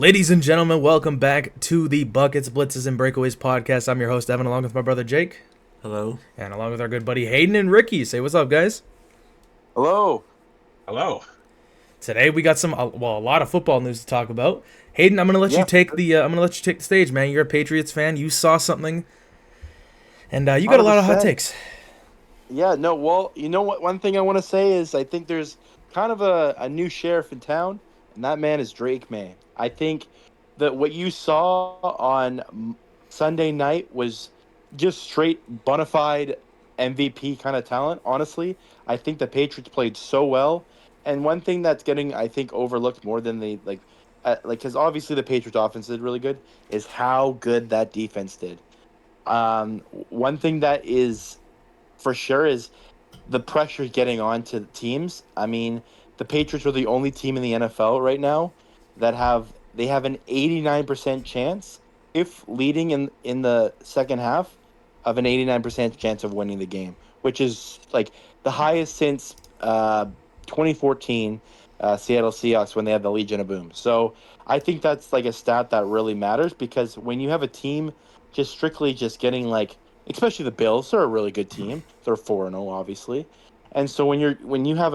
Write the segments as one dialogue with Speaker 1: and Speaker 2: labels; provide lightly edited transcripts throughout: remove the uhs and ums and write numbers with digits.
Speaker 1: Ladies and gentlemen, welcome back to the Buckets, Blitzes, and Breakaways podcast. I'm your host, Evan, along with my brother Jake.
Speaker 2: Hello.
Speaker 1: And along with our good buddy Hayden and Ricky. Say what's up, guys.
Speaker 3: Hello.
Speaker 2: Hello.
Speaker 1: Today we got a lot of football news to talk about. Hayden, I'm gonna let you take the stage, man. You're a Patriots fan. You saw something, and you got a lot of hot
Speaker 3: 100%.
Speaker 1: takes.
Speaker 3: Yeah, no, well, you know what? One thing I want to say is I think there's kind of a new sheriff in town, and that man is Drake, man. I think that what you saw on Sunday night was just straight bona fide MVP kind of talent, honestly. I think the Patriots played so well. And one thing that's getting, I think, overlooked more than they because obviously the Patriots offense did really good, is how good that defense did. One thing that is for sure is the pressure getting on to teams. I mean, the Patriots are the only team in the NFL right now that have an 89% chance, if leading in the second half, of an 89% chance of winning the game, which is like the highest since 2014 Seattle Seahawks when they had the Legion of Boom. So I think that's like a stat that really matters, because when you have a team just strictly just getting like, especially the Bills, they're a really good team. They're 4-0, obviously. And so when you have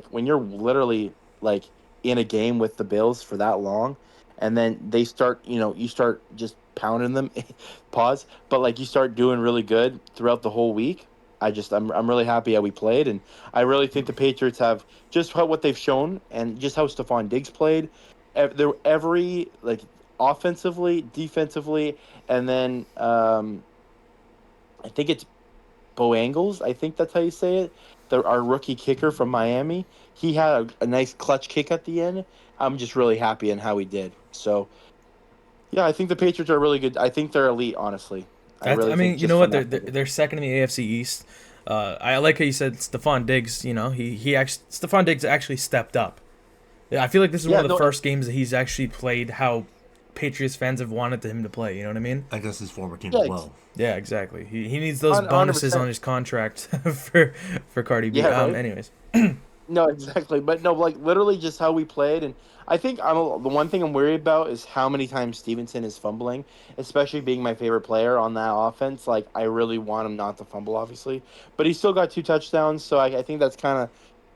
Speaker 3: when you're literally like in a game with the Bills for that long, and then they start, you start just pounding them, pause, but like you start doing really good throughout the whole week. I'm really happy how we played, and I really think the Patriots have just what they've shown and just how Stephon Diggs played. They're every like offensively, defensively, and then I think it's Bo Angles. I think that's how you say it. Our rookie kicker from Miami. He had a nice clutch kick at the end. I'm just really happy in how he did. So, yeah, I think the Patriots are really good. I think they're elite, honestly. I
Speaker 1: That's,
Speaker 3: really
Speaker 1: I
Speaker 3: think
Speaker 1: mean, you
Speaker 3: just
Speaker 1: know what?
Speaker 3: from
Speaker 1: They're,
Speaker 3: that.
Speaker 1: they're they're second in the AFC East. I like how you said Stephon Diggs. You know, he actually Stephon Diggs actually stepped up. Yeah, I feel like this is one
Speaker 3: Yeah,
Speaker 1: of the
Speaker 3: no,
Speaker 1: first games that he's actually played how Patriots fans have wanted him to play. You know what I mean?
Speaker 2: I guess his former team
Speaker 3: yeah,
Speaker 2: as well.
Speaker 1: Yeah, exactly. He needs those bonuses
Speaker 3: 100%.
Speaker 1: on his contract for Cardi B.
Speaker 3: Yeah, right.
Speaker 1: Anyways,
Speaker 3: No, exactly. But no, like literally just how we played. And I think the one thing I'm worried about is how many times Stevenson is fumbling, especially being my favorite player on that offense. Like, I really want him not to fumble, obviously. But he still got 2 touchdowns. So I think that's kind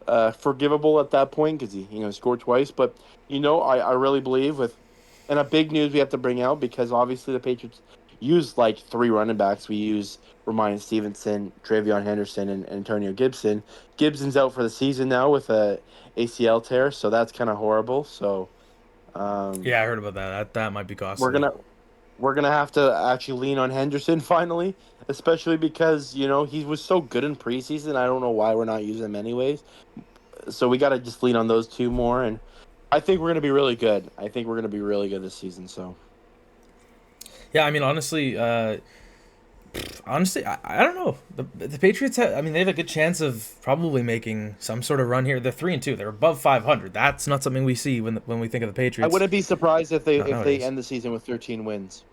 Speaker 3: of forgivable at that point, because he scored twice. But, I really believe and a big news we have to bring out, because obviously the Patriots use like 3 running backs. We use Ramon Stevenson, Travion Henderson, and Antonio Gibson. Gibson's out for the season now with a ACL tear, so that's kind of horrible. So um,
Speaker 1: yeah, I heard about that. That might be
Speaker 3: we're
Speaker 1: costly.
Speaker 3: gonna we're gonna have to actually lean on Henderson finally, especially because he was so good in preseason. I don't know why we're not using him anyways. So we got to just lean on those two more, and I think we're gonna be really good. I think we're gonna be really good this season. So
Speaker 1: Yeah, I mean, honestly, I don't know. The Patriots have, I mean, they have a good chance of probably making some sort of run here. They're 3-2. They're above 500. That's not something we see when we think of the
Speaker 3: I
Speaker 1: Patriots.
Speaker 3: wouldn't be surprised if
Speaker 1: Not
Speaker 3: they
Speaker 1: nowadays.
Speaker 3: end the season with 13 wins.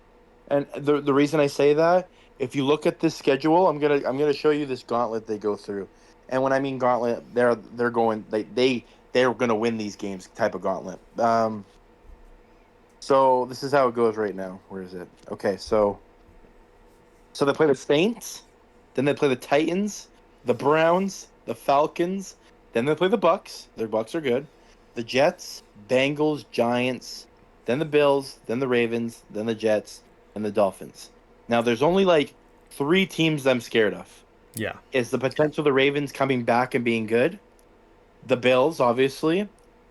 Speaker 3: And the reason I say that, if you look at this schedule, I'm gonna show you this gauntlet they go through. And when I mean gauntlet, they're going they're gonna win these games type of gauntlet. So this is how it goes right now. Where is it? Okay, so they play the Saints, then they play the Titans, the Browns, the Falcons, then they play the Bucks. Their Bucks are good. The Jets, Bengals, Giants, then the Bills, then the Ravens, then the Jets, and the Dolphins. Now there's only like 3 teams I'm scared of.
Speaker 1: Yeah.
Speaker 3: Is the potential of the Ravens coming back and being good, the Bills, obviously,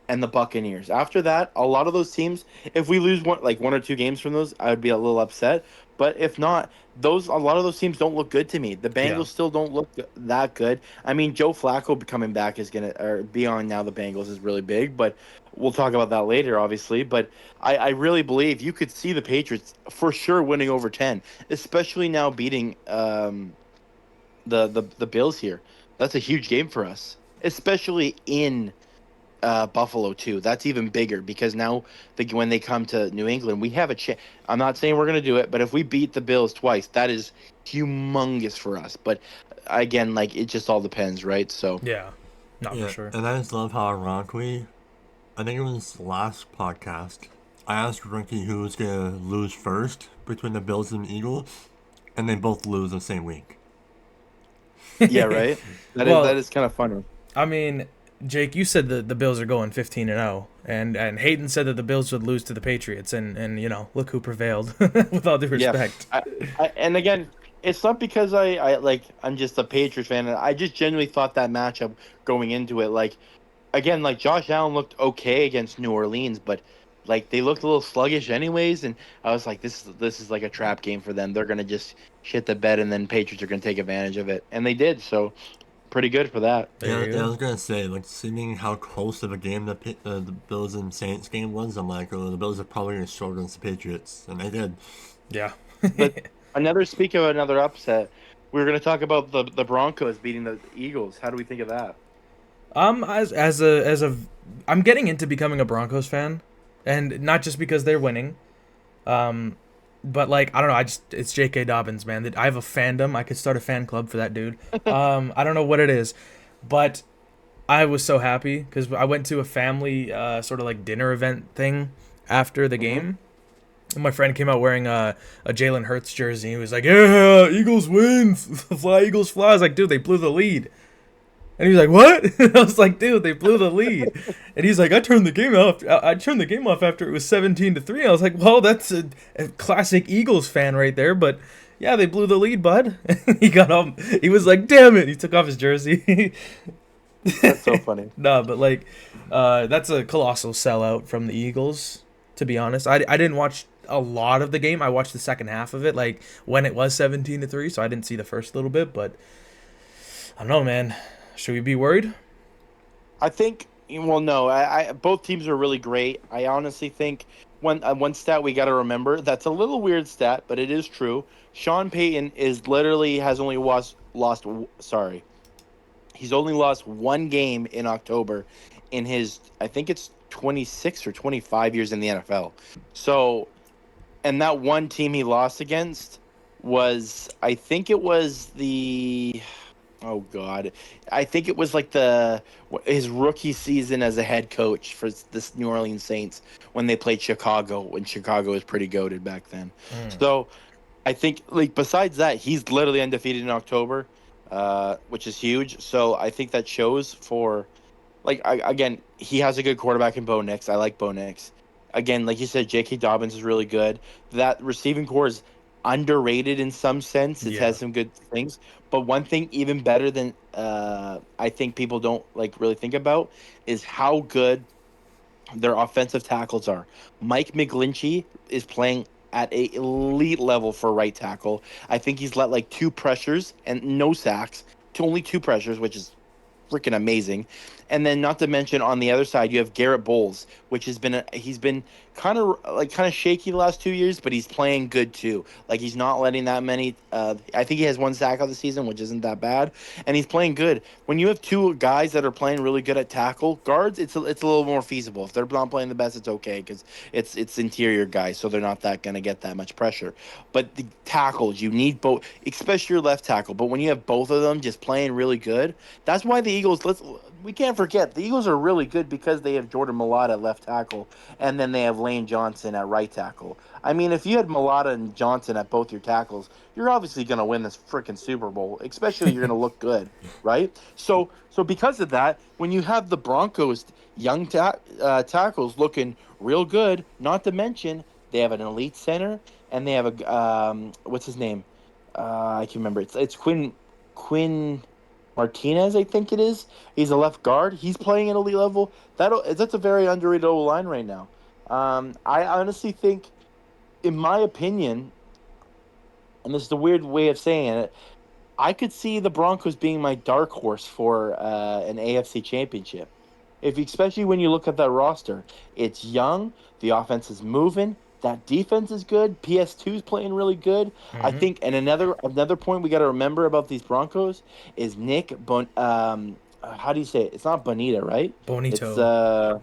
Speaker 3: and the Buccaneers. After that, a lot of those teams, if we lose one or two games from those, I would be a little upset. But if not, a lot of those teams don't look good to me. The
Speaker 1: Yeah.
Speaker 3: Bengals still don't look that good. I mean, Joe Flacco coming back is gonna or be on now. The Bengals is really big, but we'll talk about that later, obviously. But I really believe you could see the Patriots for sure winning over 10, especially now beating the Bills here. That's a huge game for us, especially in Buffalo too. That's even bigger, because now when they come to New England, we have a chance. I'm not saying we're going to do it, but if we beat the Bills twice, that is humongous for us. But again, like, it just all depends, right? So
Speaker 1: Yeah. Not for
Speaker 2: Yeah,
Speaker 1: sure.
Speaker 2: and I just love how ironically, I think it was last podcast, I asked Ricky who was gonna lose first between the Bills and Eagles, and they both lose the same week.
Speaker 3: Yeah, right. That
Speaker 1: Well,
Speaker 3: is kind of funny.
Speaker 1: I mean, Jake, you said the Bills are going 15-0, and Hayden said that the Bills would lose to the Patriots, and look who prevailed. With all due
Speaker 3: Yeah,
Speaker 1: respect.
Speaker 3: and again, it's not because I'm just a Patriots fan. I just genuinely thought that matchup going into it, like again, like Josh Allen looked okay against New Orleans, but like they looked a little sluggish anyways, and I was like, this is like a trap game for them. They're gonna just shit the bed, and then Patriots are gonna take advantage of it, and they did. So pretty good for that.
Speaker 1: There
Speaker 2: Yeah,
Speaker 1: you
Speaker 2: I
Speaker 1: go.
Speaker 2: was gonna say, like, seeing how close of a game the Bills and Saints game was, I'm like, oh, the Bills are probably gonna struggle against the Patriots, and they did.
Speaker 1: Yeah.
Speaker 3: But speak of another upset, we were gonna talk about the Broncos beating the Eagles. How do we think of that?
Speaker 1: As a I'm getting into becoming a Broncos fan, and not just because they're winning. Um, but like I don't know, I just it's J.K. Dobbins, man. That I have a fandom. I could start a fan club for that dude. I don't know what it is, but I was so happy because I went to a family sort of like dinner event thing after the
Speaker 3: Hmm.
Speaker 1: game. And my friend came out wearing a Jalen Hurts jersey. He was like, "Yeah, Eagles win, fly Eagles fly." I was like, "Dude, they blew the lead." And he was like, "What?" I was like, "Dude, they blew the lead." And he's like, "I turned the game off. I turned the game off after it was 17-3." I was like, "Well, that's a classic Eagles fan right there." But yeah, they blew the lead, bud. He got on. He was like, "Damn it!" He took off his jersey.
Speaker 3: That's so funny.
Speaker 1: No, but like, that's a colossal sellout from the Eagles. To be honest, I didn't watch a lot of the game. I watched the second half of it, like when it was 17-3. So I didn't see the first little bit. But I don't know, man. Should we be worried?
Speaker 3: I think. Well, no, both teams are really great. I honestly think one stat we got to remember that's a little weird stat, but it is true. Sean Payton is literally has only lost. Sorry, he's only lost one game in October in his I think it's 26 or 25 years in the NFL. So, and that one team he lost against was I think it was the oh God, I think it was like his rookie season as a head coach for this New Orleans Saints when they played Chicago when Chicago was pretty goated back then.
Speaker 1: Mm,
Speaker 3: So I think like besides that, he's literally undefeated in October, which is huge. So I think that shows for again, he has a good quarterback in Bo Nix. I like Bo Nix. Again, like you said, J.K. Dobbins is really good. That receiving core is underrated in some sense. It has
Speaker 1: yeah.
Speaker 3: some good things, but one thing even better than I think people don't like really think about is how good their offensive tackles are. Mike McGlinchey is playing at a elite level for right tackle. I think he's let like two pressures and no sacks to only two pressures, which is freaking amazing. And then not to mention on the other side you have Garrett Bowles, which he's been kind of shaky the last 2 years, but he's playing good too. Like he's not letting that many. I think he has one sack of the season, which isn't that bad, and he's playing good. When you have two guys that are playing really good at tackle guards, it's a little more feasible. If they're not playing the best, it's okay because it's interior guys, so they're not that gonna get that much pressure. But the tackles, you need both, especially your left tackle. But when you have both of them just playing really good, that's why the Eagles. We can't forget the Eagles are really good because they have Jordan Mailata at left tackle, and then they have Lane Johnson at right tackle. I mean, if you had Mailata and Johnson at both your tackles, you're obviously going to win this freaking Super Bowl. Especially you're going to look good, right? So because of that, when you have the Broncos young tackles looking real good, not to mention they have an elite center and they have a what's his name? I can remember. It's Quinn Martinez, I think it is. He's a left guard. He's playing at elite level. That's a very underrated O line right now. I honestly think, in my opinion, and this is a weird way of saying it, I could see the Broncos being my dark horse for an AFC championship. Especially when you look at that roster, it's young, the offense is moving, that defense is good, PS2 is playing really good. I
Speaker 1: Mm-hmm.
Speaker 3: think, and another point we got to remember about these Broncos is how do you say it? It's not Bonita, right? It's
Speaker 1: Bonito.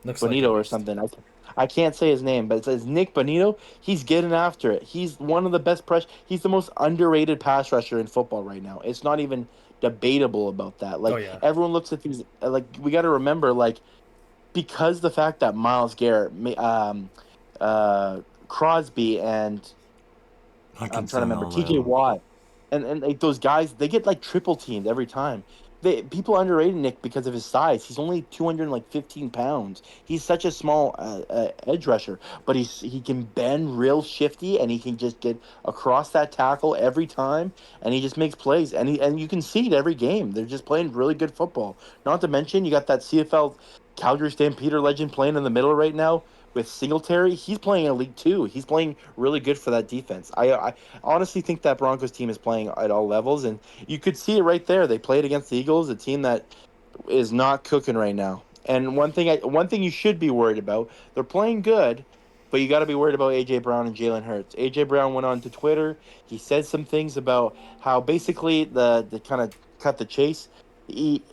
Speaker 1: Looks like it
Speaker 3: Bonito
Speaker 1: at
Speaker 3: or
Speaker 1: least.
Speaker 3: something. I can't say his name, but it says Nick Bonito. He's getting after it. He's one of the best press. He's the most underrated pass rusher in football right now. It's not even debatable about that.
Speaker 1: Oh
Speaker 3: Like
Speaker 1: yeah.
Speaker 3: everyone looks at these. Like we got to remember, like because the fact that Miles Garrett, Crosby and
Speaker 2: I
Speaker 3: I'm
Speaker 2: can
Speaker 3: trying to
Speaker 2: say
Speaker 3: remember
Speaker 2: all of
Speaker 3: TJ
Speaker 2: them.
Speaker 3: Watt, and like those guys, they get like triple teamed every time. People underrated Nick because of his size. He's only 215 pounds. He's such a small edge rusher, but he can bend real shifty, and he can just get across that tackle every time, and he just makes plays. And you can see it every game. They're just playing really good football. Not to mention, you got that CFL Calgary Stampeder legend playing in the middle right now with Singletary. He's playing in League Two. He's playing really good for that defense. I honestly think that Broncos team is playing at all levels, and you could see it right there. They played against the Eagles, a team that is not cooking right now. And one thing you should be worried about, they're playing good, but you got to be worried about AJ Brown and Jalen Hurts. AJ Brown went on to Twitter. He said some things about how basically the kind of cut the chase. He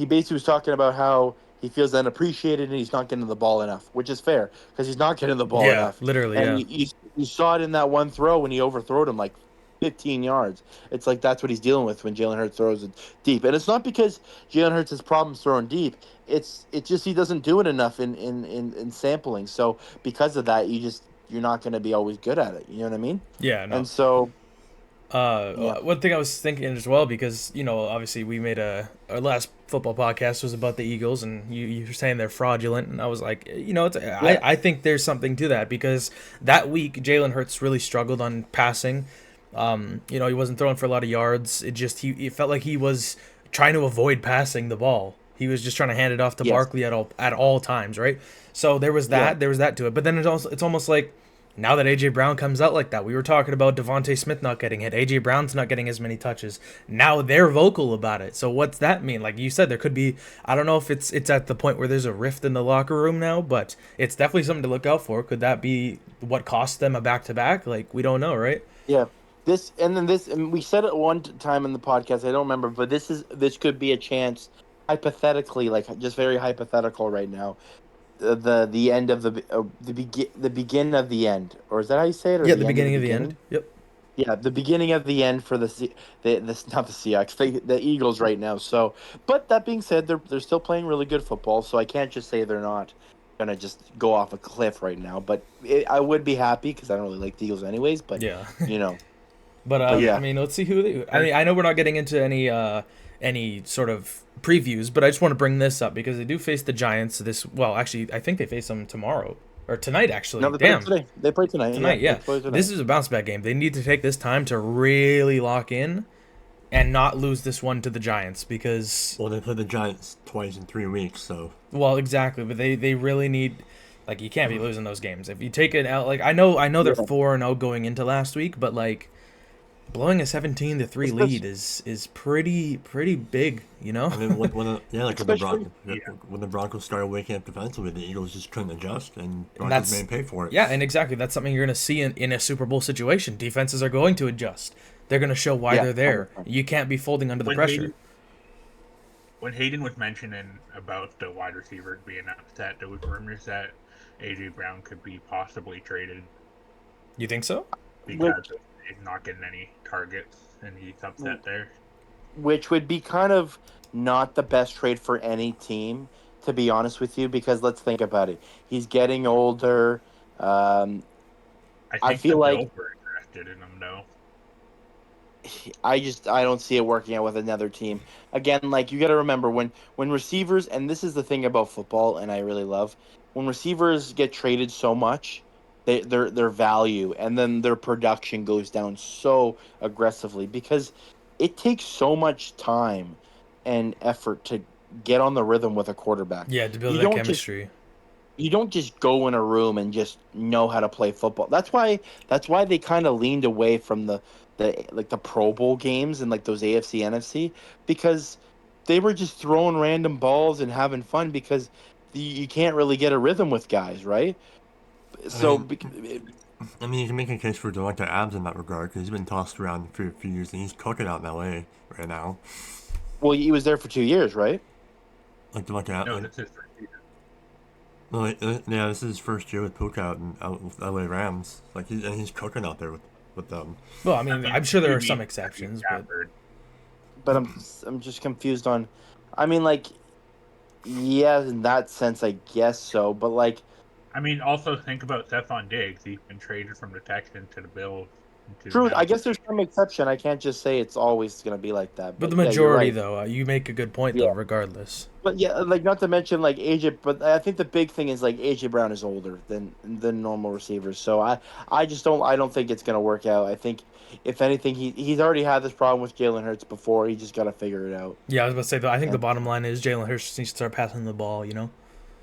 Speaker 3: basically was talking about how he feels unappreciated and he's not getting the ball enough, which is fair because he's not getting the ball
Speaker 1: Yeah,
Speaker 3: enough.
Speaker 1: literally,
Speaker 3: And
Speaker 1: yeah.
Speaker 3: you saw it in that one throw when he overthrowed him like 15 yards. It's like that's what he's dealing with when Jalen Hurts throws it deep. And it's not because Jalen Hurts has problems throwing deep. It's just he doesn't do it enough in sampling. So because of that, you're not going to be always good at it. You know what I mean?
Speaker 1: Yeah, no.
Speaker 3: And so yeah,
Speaker 1: One thing I was thinking as well, because obviously we made our last football podcast was about the Eagles, and you were saying they're fraudulent, and I was like,
Speaker 3: yeah,
Speaker 1: I think there's something to that because that week Jalen Hurts really struggled on passing. He wasn't throwing for a lot of yards. It felt like he was trying to avoid passing the ball. He was just trying to hand it off to
Speaker 3: yes,
Speaker 1: Barkley at all times, right? So
Speaker 3: yeah.
Speaker 1: there was that to it. But then it's almost like now that AJ Brown comes out like that, we were talking about Devontae Smith not getting hit. AJ Brown's not getting as many touches. Now they're vocal about it. So what's that mean? Like you said, there could be. I don't know if it's at the point where there's a rift in the locker room now, but it's definitely something to look out for. Could that be what cost them a back to back? Like we don't know, right?
Speaker 3: Yeah. And we said it one time in the podcast. I don't remember, but this could be a chance, hypothetically, like just very hypothetical right now. The end of the begin of the end, or is that how you say it, or
Speaker 1: Yeah,
Speaker 3: the
Speaker 1: the
Speaker 3: end of the
Speaker 1: beginning of the end.
Speaker 3: beginning?
Speaker 1: Yep.
Speaker 3: Yeah, the beginning of the end for the not the Seahawks, the Eagles right now. So, but that being said, they're still playing really good football. So I can't just say they're not gonna just go off a cliff right now. But I would be happy because I don't really like the Eagles anyways. But
Speaker 1: Yeah.
Speaker 3: you know,
Speaker 1: But
Speaker 3: but
Speaker 1: I
Speaker 3: yeah.
Speaker 1: mean, let's see who they. I
Speaker 4: As
Speaker 1: mean, I know we're not getting into any sort of previews, but I just want to bring this up because they do face the Giants this. Well, actually, I think they face them tomorrow or tonight.
Speaker 3: No,
Speaker 1: Actually,
Speaker 3: they play
Speaker 1: damn,
Speaker 3: today. They play tonight. Yeah,
Speaker 1: tonight.
Speaker 3: they
Speaker 1: Yeah,
Speaker 3: play
Speaker 1: this
Speaker 3: tonight.
Speaker 1: is a bounce back game. They need to take this time to really lock in and not lose this one to the Giants because,
Speaker 2: Well, they play the Giants twice in 3 weeks, so
Speaker 1: well, exactly. But they really need. Like you can't be losing those games. If you take it out, like I know they're
Speaker 3: Yeah,
Speaker 1: 4-0 going into last week, but like blowing a 17-3
Speaker 3: especially
Speaker 1: lead is pretty big, you know?
Speaker 2: I mean, like
Speaker 3: especially
Speaker 4: yeah,
Speaker 2: when the Broncos started waking up defensively, the Eagles just couldn't adjust, and
Speaker 1: And
Speaker 2: Broncos
Speaker 1: that's
Speaker 2: made pay for it.
Speaker 1: yeah, and exactly that's something you're gonna see in a Super Bowl situation. Defenses are going to adjust. They're gonna show why
Speaker 3: yeah.
Speaker 1: they're there.
Speaker 3: 100%.
Speaker 1: You can't be folding under the
Speaker 4: when
Speaker 1: pressure.
Speaker 4: Hayden was mentioning about the wide receivers being upset, there was rumors that AJ Brown could be possibly traded
Speaker 1: You think so?
Speaker 3: Which
Speaker 4: because he's not getting any targets and he's upset there.
Speaker 3: which would be kind of not the best trade for any team, to be honest with you, because let's think about it. He's getting older. Um,
Speaker 4: I
Speaker 3: I
Speaker 4: think the
Speaker 3: feel like
Speaker 4: Bills were interested in him though.
Speaker 3: I don't see it working out with another team. Again, like you got to remember when receivers, and this is the thing about football, and I really love when receivers get traded so much, their value and then their production goes down so aggressively because it takes so much time and effort to get on the rhythm with a quarterback.
Speaker 1: Yeah, to build
Speaker 3: You
Speaker 1: that
Speaker 3: don't just
Speaker 1: chemistry.
Speaker 3: you don't just go in a room and just know how to play football. That's why they kind of leaned away from the Pro Bowl games and like those AFC NFC because they were just throwing random balls and having fun because you can't really get a rhythm with guys, right?
Speaker 2: I
Speaker 3: So
Speaker 2: mean, you can make a case for Devontae Adams in that regard because he's been tossed around for a few years and he's cooking out in LA right now.
Speaker 3: well, he was there for 2 years, right?
Speaker 2: Like Devontae,
Speaker 4: No,
Speaker 2: like,
Speaker 4: this is for season.
Speaker 2: no, yeah, this is his first year with Puka out in with LA Rams. Like he's cooking out there with them.
Speaker 1: Well, I
Speaker 4: I
Speaker 1: mean,
Speaker 4: mean,
Speaker 1: I'm sure there
Speaker 4: you
Speaker 1: are some
Speaker 4: mean
Speaker 1: exceptions, but
Speaker 4: Stafford.
Speaker 3: But I'm just confused on. I mean, like, yeah, in that sense, I guess so. But like,
Speaker 4: I mean, also think about Stephon Diggs. He's been traded from the Texans to the Bills to
Speaker 3: True.
Speaker 4: now.
Speaker 3: I guess there's some exception. I can't just say it's always going to be like that.
Speaker 1: But the
Speaker 3: But yeah, you're
Speaker 1: majority,
Speaker 3: right.
Speaker 1: though, you make a good point, though,
Speaker 3: Yeah.
Speaker 1: regardless.
Speaker 3: But yeah, like not to mention like AJ, but I think the big thing is like AJ Brown is older than normal receivers. So I don't think it's gonna work out. I think if anything, he's already had this problem with Jalen Hurts before. He just got to figure it out.
Speaker 1: Yeah, I was about to say, though, I think the
Speaker 3: And
Speaker 1: bottom line is Jalen Hurts needs to start passing the ball,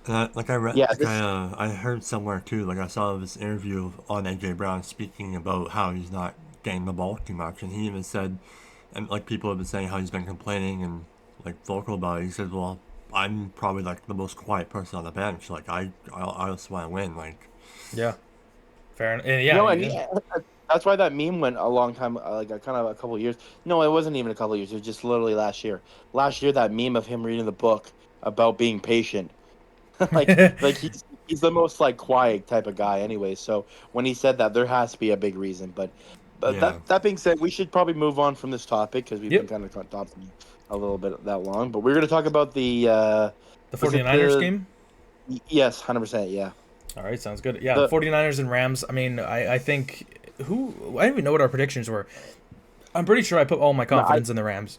Speaker 2: Like I read,
Speaker 3: yeah,
Speaker 2: like
Speaker 3: this
Speaker 2: I heard somewhere too. Like I saw this interview on AJ Brown speaking about how he's not getting the ball too much, and he even said, and like people have been saying how he's been complaining and like vocal about it. He said, "Well, I'm probably like the most quiet person on the bench. Like I just want to win. Like
Speaker 1: Yeah, fair enough. And
Speaker 3: no,
Speaker 1: yeah,
Speaker 3: and yeah, that's why that meme went a long time, like a kind of a couple of years. No, it wasn't even a couple of years. It was just literally last year. Last year, that meme of him reading the book about being patient. Like he's the most like quiet type of guy anyway. So when he said that, there has to be a big reason. But
Speaker 2: yeah,
Speaker 3: that being said, we should probably move on from this topic because we've been
Speaker 1: yep,
Speaker 3: kind of talking a little bit that long. But we're going to talk about the
Speaker 1: the
Speaker 3: was it
Speaker 1: 49ers game.
Speaker 3: yes, 100%, yeah.
Speaker 1: All right, sounds good. Yeah,
Speaker 3: The
Speaker 1: 49ers and Rams. I mean, I think I don't even know what our predictions were. I'm pretty sure I put all my
Speaker 3: no, I
Speaker 1: confidence in the Rams.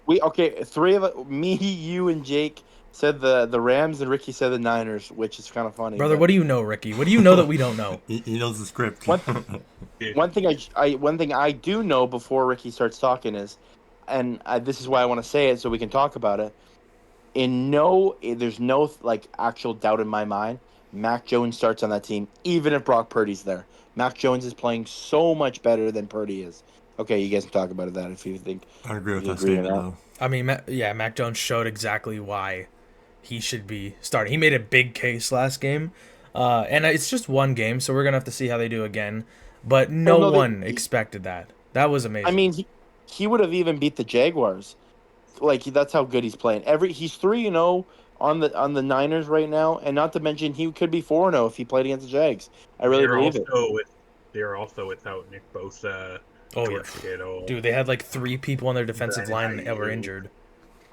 Speaker 3: we okay, three of it, me, you, and Jake said the Rams, and Ricky said the Niners, which is kind of funny.
Speaker 1: Brother,
Speaker 3: But
Speaker 1: what do you know, Ricky? What do you know that we don't know?
Speaker 2: he knows the script.
Speaker 3: one
Speaker 4: Yeah.
Speaker 3: one thing I do know before Ricky starts talking is, and this is why I want to say it so we can talk about it. There's no like actual doubt in my mind. Mac Jones starts on that team, even if Brock Purdy's there. Mac Jones is playing so much better than Purdy is. Okay, you guys can talk about that if you think
Speaker 2: I agree
Speaker 3: if
Speaker 2: with
Speaker 3: you
Speaker 2: that
Speaker 3: agree or
Speaker 2: statement
Speaker 3: not.
Speaker 2: though.
Speaker 1: I mean, yeah, Mac Jones showed exactly why he should be starting. He made a big case last game, and it's just one game, so we're gonna have to see how they do again. But
Speaker 3: Well,
Speaker 1: no
Speaker 3: no,
Speaker 1: one expected that. That was
Speaker 3: I
Speaker 1: amazing.
Speaker 3: mean, he would have even beat the Jaguars. Like that's how good he's playing. He's 3-0 on the Niners right now, and not to mention he could be 4-0 if he played against the Jags. I really
Speaker 4: They're
Speaker 3: believe it.
Speaker 4: also with they're also without Nick Bosa,
Speaker 1: Oh yeah,
Speaker 4: George Kittle,
Speaker 1: dude, they had like three people on their defensive
Speaker 4: Brandon
Speaker 1: line that were
Speaker 4: Ayuk.
Speaker 1: injured.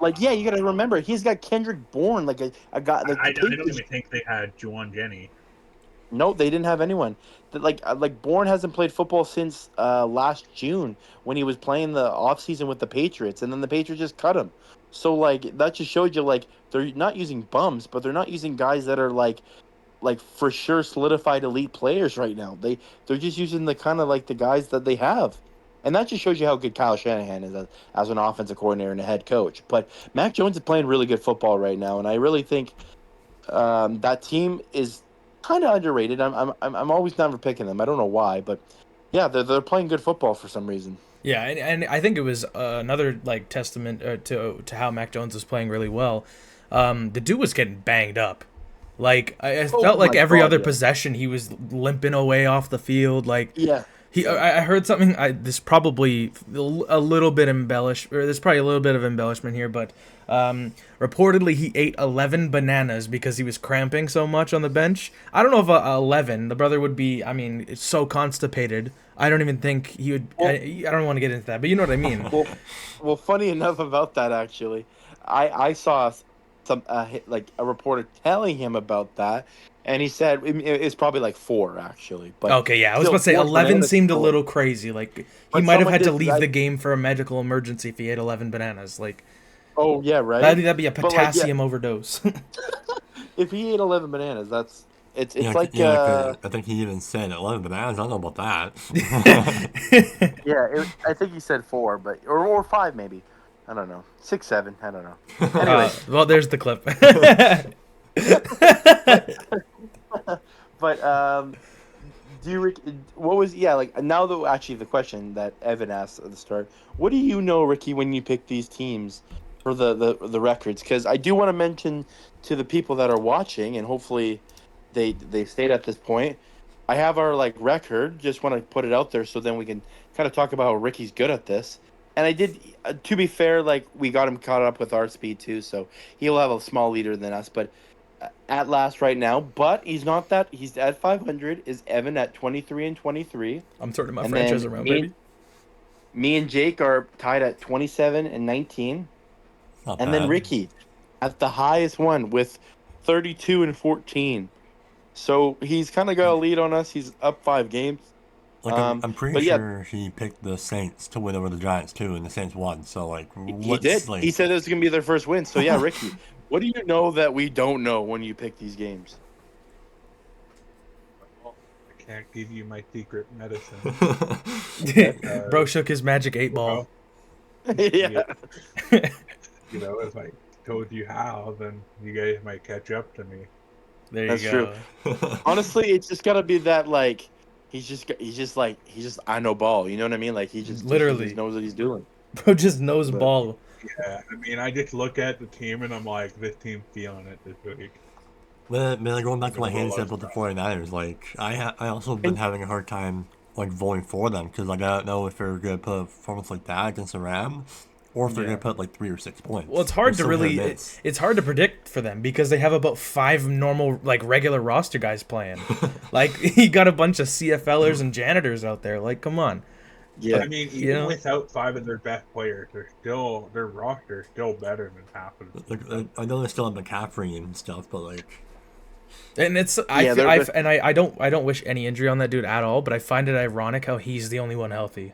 Speaker 3: Like, yeah, you got to remember he's got Kendrick Bourne, like a guy like the
Speaker 4: I don't
Speaker 3: Patriots.
Speaker 4: even think they had Juwan Jenny.
Speaker 3: No, they didn't have anyone. Like Bourne hasn't played football since last June when he was playing the offseason with the Patriots, and then the Patriots just cut him. So like that just showed you like they're not using bums, but they're not using guys that are like for sure solidified elite players right now. They're just using the kind of like the guys that they have. And that just shows you how good Kyle Shanahan is as an offensive coordinator and a head coach. But Mac Jones is playing really good football right now, and I really think that team is kind of underrated. I'm always down for picking them. I don't know why, but yeah, they're playing good football for some reason.
Speaker 1: Yeah, and I think it was another like testament to how Mac Jones was playing really well. The dude was getting banged up. Like I felt
Speaker 3: Oh
Speaker 1: like
Speaker 3: my
Speaker 1: every
Speaker 3: God,
Speaker 1: other
Speaker 3: yeah.
Speaker 1: possession he was limping away off the field. Like
Speaker 3: Yeah,
Speaker 1: he, I heard something. This probably a little bit embellished, or there's probably a little bit of embellishment here, but reportedly he ate 11 bananas because he was cramping so much on the bench. I don't know if 11. The brother would be. I mean, it's so constipated. I don't even think he would.
Speaker 3: Well,
Speaker 1: I don't want to get into that, but you know what I mean.
Speaker 3: well, well. Funny enough about that, actually, I saw some like a reporter telling him about that, and he said it's probably like 4 actually, but
Speaker 1: Okay, yeah, I was
Speaker 3: still
Speaker 1: about to say
Speaker 3: 4
Speaker 1: 11
Speaker 3: bananas
Speaker 1: seemed a
Speaker 3: still.
Speaker 1: little crazy. Like he
Speaker 3: But
Speaker 1: might have
Speaker 3: someone
Speaker 1: had to
Speaker 3: did.
Speaker 1: leave the game for a medical emergency if he ate 11 bananas. Like
Speaker 3: Oh yeah, right.
Speaker 1: that'd be a
Speaker 3: But like yeah,
Speaker 1: potassium overdose.
Speaker 3: if he ate 11 bananas, that's
Speaker 2: Yeah,
Speaker 3: it's like
Speaker 2: yeah. I think he even said 11 bananas. I don't know about that.
Speaker 3: yeah, I think he said 4, but or 5 maybe. I don't know. 6, 7. I don't know.
Speaker 1: uh,
Speaker 3: Anyways,
Speaker 1: well, there's the clip.
Speaker 3: but but do you what was yeah like now though actually the question that Evan asked at the start, what do you know, Ricky, when you pick these teams for the records? Because I do want to mention to the people that are watching, and hopefully they stayed at this point. I have our like record. Just want to put it out there so then we can kind of talk about how Ricky's good at this. And I did, to be fair, like we got him caught up with our speed too, so he'll have a small leader than us. But at last right now, but he's not that. He's at 500. Is Evan at 23-23,
Speaker 1: I'm turning my
Speaker 3: and
Speaker 1: franchise
Speaker 3: then
Speaker 1: around, baby.
Speaker 3: me and Jake are tied at 27-19,
Speaker 2: Not
Speaker 3: and then
Speaker 2: bad.
Speaker 3: Ricky at the highest one with 32-14. So he's kind of got a lead on us. He's up 5 games.
Speaker 2: Like I'm pretty
Speaker 3: But yeah,
Speaker 2: sure he picked the Saints to win over the Giants too, and the Saints won. So like,
Speaker 3: he
Speaker 2: what's
Speaker 3: did. He
Speaker 2: like?
Speaker 3: said it was going to be their first win. So yeah, Ricky, what do you know that we don't know when you pick these games?
Speaker 4: Well, I can't give you my secret medicine.
Speaker 1: Bro shook his magic 8 ball.
Speaker 4: Well,
Speaker 3: Yeah,
Speaker 4: yeah, if I told you how, then you guys might catch up to me.
Speaker 1: There you
Speaker 3: that's true.
Speaker 1: go.
Speaker 3: Honestly, it's just got to be that like he's just I know ball. You know what I mean? Like he just
Speaker 1: Literally,
Speaker 3: knows what he's doing.
Speaker 1: bro just knows
Speaker 3: But
Speaker 1: ball.
Speaker 4: Yeah, I mean, I just look at the team and I'm like, this team's feeling it this week.
Speaker 2: Man, going back to
Speaker 4: Even
Speaker 2: my
Speaker 4: a little
Speaker 2: hand
Speaker 4: less
Speaker 2: about the
Speaker 4: strong.
Speaker 2: 49ers, like I also been
Speaker 3: and
Speaker 2: having a hard time like voting for them because like I don't know if they're gonna put a performance like that against the Rams, or if they're gonna
Speaker 4: Yeah.
Speaker 2: put like 3 or 6 points.
Speaker 1: Well, it's
Speaker 2: They're
Speaker 1: hard to
Speaker 2: so hit or
Speaker 1: really
Speaker 2: miss.
Speaker 1: it's hard to predict for them because they have about 5 normal like regular roster guys playing. Like you got a bunch of CFLers and janitors out there. Like, come on.
Speaker 4: But
Speaker 3: yeah,
Speaker 4: I mean,
Speaker 1: You
Speaker 4: even
Speaker 1: know?
Speaker 4: without five of their best players, their roster is still better than half of the
Speaker 2: Like
Speaker 4: teams out
Speaker 2: I know they still have McCaffrey and stuff, but like
Speaker 1: And it's I
Speaker 3: yeah,
Speaker 1: feel
Speaker 3: they're
Speaker 1: I don't wish any injury on that dude at all, but I find it ironic how he's the only one healthy.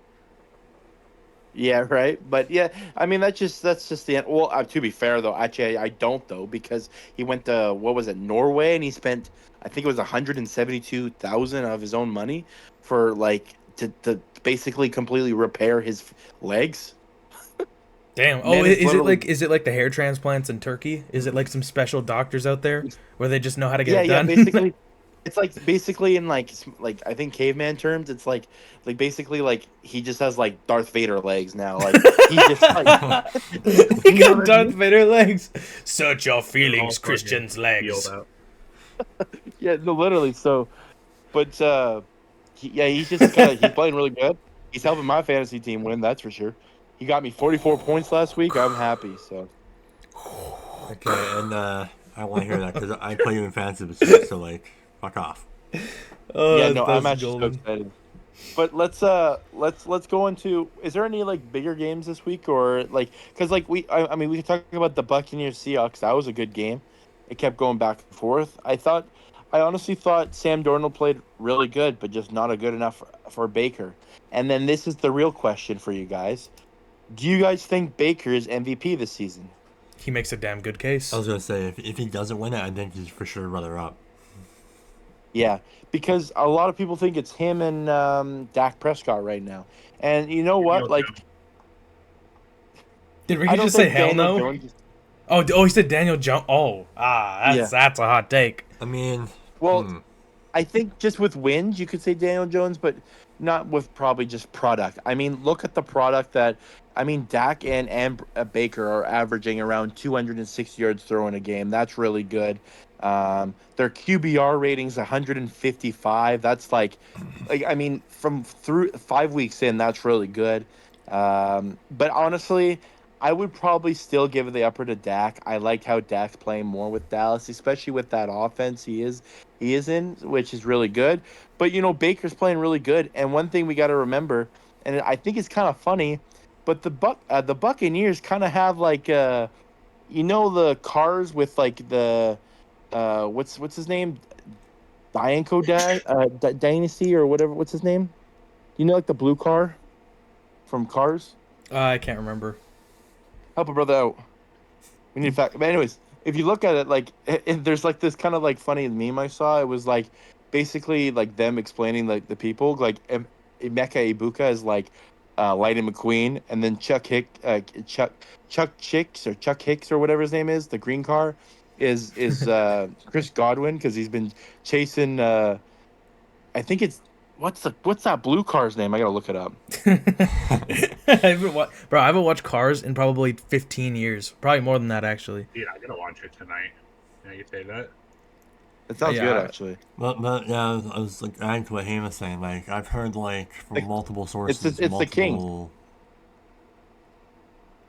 Speaker 3: yeah, right. But yeah, I mean that's just the end. Well, to be fair though, actually I don't though because he went to what was it Norway and he spent I think it was 172,000 of his own money for like to basically completely repair his legs.
Speaker 1: Damn. Oh,
Speaker 3: Man is literally
Speaker 1: is it like the hair transplants in Turkey? Is it like some special doctors out there where they just know how to get
Speaker 3: yeah,
Speaker 1: it
Speaker 3: yeah,
Speaker 1: done?
Speaker 3: basically it's like basically in like I think caveman terms it's like basically like he just has like Darth Vader legs now. Like he just like
Speaker 1: He
Speaker 3: you know
Speaker 1: got
Speaker 3: what I
Speaker 1: Darth
Speaker 3: mean?
Speaker 1: Vader legs. Search your
Speaker 4: they're
Speaker 1: feelings,
Speaker 4: all fucking
Speaker 1: Christian's
Speaker 4: peeled
Speaker 1: legs.
Speaker 4: out.
Speaker 3: Yeah, no, literally. So, but yeah, he's playing really good. He's helping my fantasy team win, that's for sure. He got me 44 points last week. I'm happy. So,
Speaker 2: okay, and I want to hear that because I play you in fantasy this year, so like fuck off.
Speaker 3: yeah,
Speaker 1: Oh,
Speaker 3: no, I'm
Speaker 1: that's
Speaker 3: actually so
Speaker 1: golden.
Speaker 3: excited. But let's go into is there any like bigger games this week or like cuz like I mean we could talk about the Buccaneers Seahawks. That was a good game. It kept going back and forth. I honestly thought Sam Darnold played really good, but just not a good enough for Baker. And then this is the real question for you guys. Do you guys think Baker is MVP this season?
Speaker 1: He makes a damn good
Speaker 2: I
Speaker 1: case.
Speaker 2: was gonna say if he doesn't win it, I think he's for sure runner up.
Speaker 3: Yeah, because a lot of people think it's him and Dak Prescott right now. And you know what?
Speaker 4: Daniel
Speaker 3: Like
Speaker 4: Jones.
Speaker 1: Did
Speaker 3: I
Speaker 1: Ricky
Speaker 3: don't
Speaker 1: just say
Speaker 3: think
Speaker 1: hell
Speaker 3: Daniel
Speaker 1: no?
Speaker 3: Jones.
Speaker 1: Oh, he said Daniel Jones. Oh,
Speaker 3: Yeah.
Speaker 1: that's a hot take.
Speaker 2: I mean,
Speaker 3: Well,
Speaker 2: hmm.
Speaker 3: I think just with wins, you could say Daniel Jones, but not with probably just product. I mean, look at the product that I mean, Dak and Baker are averaging around 260 yards throwing a game. That's really good. Their QBR ratings 155. That's like I mean, from through 5 weeks in, that's really good. But honestly, I would probably still give it the upper to Dak. I like how Dak's playing more with Dallas, especially with that offense he is in, which is really good. But Baker's playing really good, and one thing we got to remember, and I think it's kind of funny, but the Buccaneers kind of have like the cars with like the what's his name, Dynasty or whatever. What's his name? Like the blue car from Cars.
Speaker 1: I can't remember.
Speaker 3: Help a brother out. We need fact. But anyways, if you look at it, like there's like this kind of like funny meme I saw. It was like basically like them explaining like the people like Emeka Ibuka is like Lightning McQueen, and then Chuck Hicks or whatever his name is, the green car, is Chris Godwin because he's been chasing. I think it's what's that blue car's name? I gotta look it up.
Speaker 1: Bro, I haven't watched Cars in probably 15 years. Probably more than that, actually.
Speaker 4: Dude, I gotta watch it tonight. Now you say that.
Speaker 3: It sounds good
Speaker 1: Yeah.
Speaker 3: actually.
Speaker 2: But yeah, I was like adding to what Ham was saying. Like I've heard like from
Speaker 3: Like,
Speaker 2: multiple
Speaker 3: It's
Speaker 2: sources,
Speaker 3: it's the king.
Speaker 2: multiple.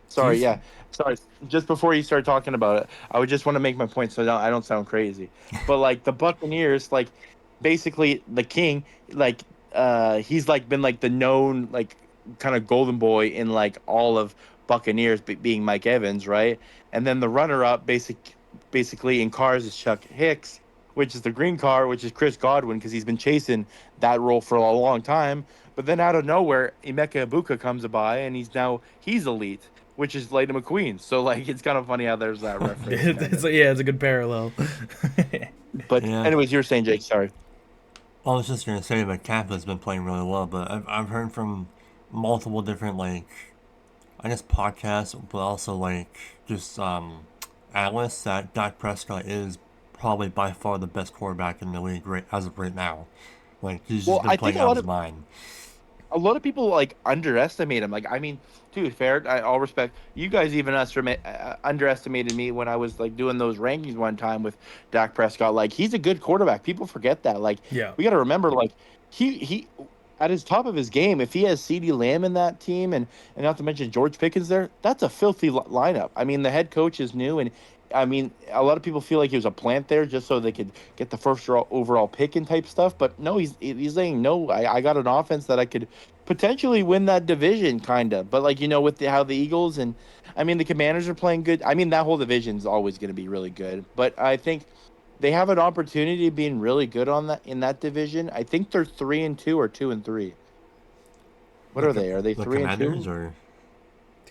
Speaker 3: Sorry,
Speaker 1: He's
Speaker 3: yeah. Sorry. Just before you start talking about it, I would just want to make my point so I don't sound crazy. But like the Buccaneers, like basically the king, like he's like been like the known like kind of golden boy in like all of Buccaneers being Mike Evans, right? And then the runner up basically in cars is Chuck Hicks, which is the green car, which is Chris Godwin, because he's been chasing that role for a long time. But then out of nowhere, Emeka Ibuka comes by, and he's elite, which is Lightning McQueen. So like, it's kind of funny how there's that reference, kind of.
Speaker 1: Yeah, it's a good parallel.
Speaker 3: But
Speaker 2: Yeah.
Speaker 3: anyways, you were saying, Jake. Sorry.
Speaker 2: I was just gonna say that Kappa's been playing really well, but I've heard from multiple different like I guess podcasts, but also like just analysts that Dak Prescott is probably by far the best quarterback in the league right as of right now. Like he's just
Speaker 3: Well,
Speaker 2: been
Speaker 3: I think
Speaker 2: playing out of his mind.
Speaker 3: a lot of people like underestimate him. Like, I mean, dude, fair. All respect. You guys even underestimated me when I was like doing those rankings one time with Dak Prescott. Like, he's a good quarterback. People forget that. Like,
Speaker 1: Yeah.
Speaker 3: we got to remember, like, he at his top of his game, if he has CD Lamb in that team, and not to mention George Pickens there, that's a filthy lineup. I mean, the head coach is new, and I mean, a lot of people feel like he was a plant there just so they could get the first overall pick and type stuff. But no, he's saying no. I got an offense that I could potentially win that division, kind of. But like, with how the Eagles and I mean the Commanders are playing good. I mean that whole division is always going to be really good. But I think they have an opportunity of being really good on that in that division. I think they're 3-2 or 2-3. What
Speaker 2: The
Speaker 3: are they? Are they
Speaker 2: the
Speaker 3: three and
Speaker 2: Commanders
Speaker 3: two?
Speaker 2: or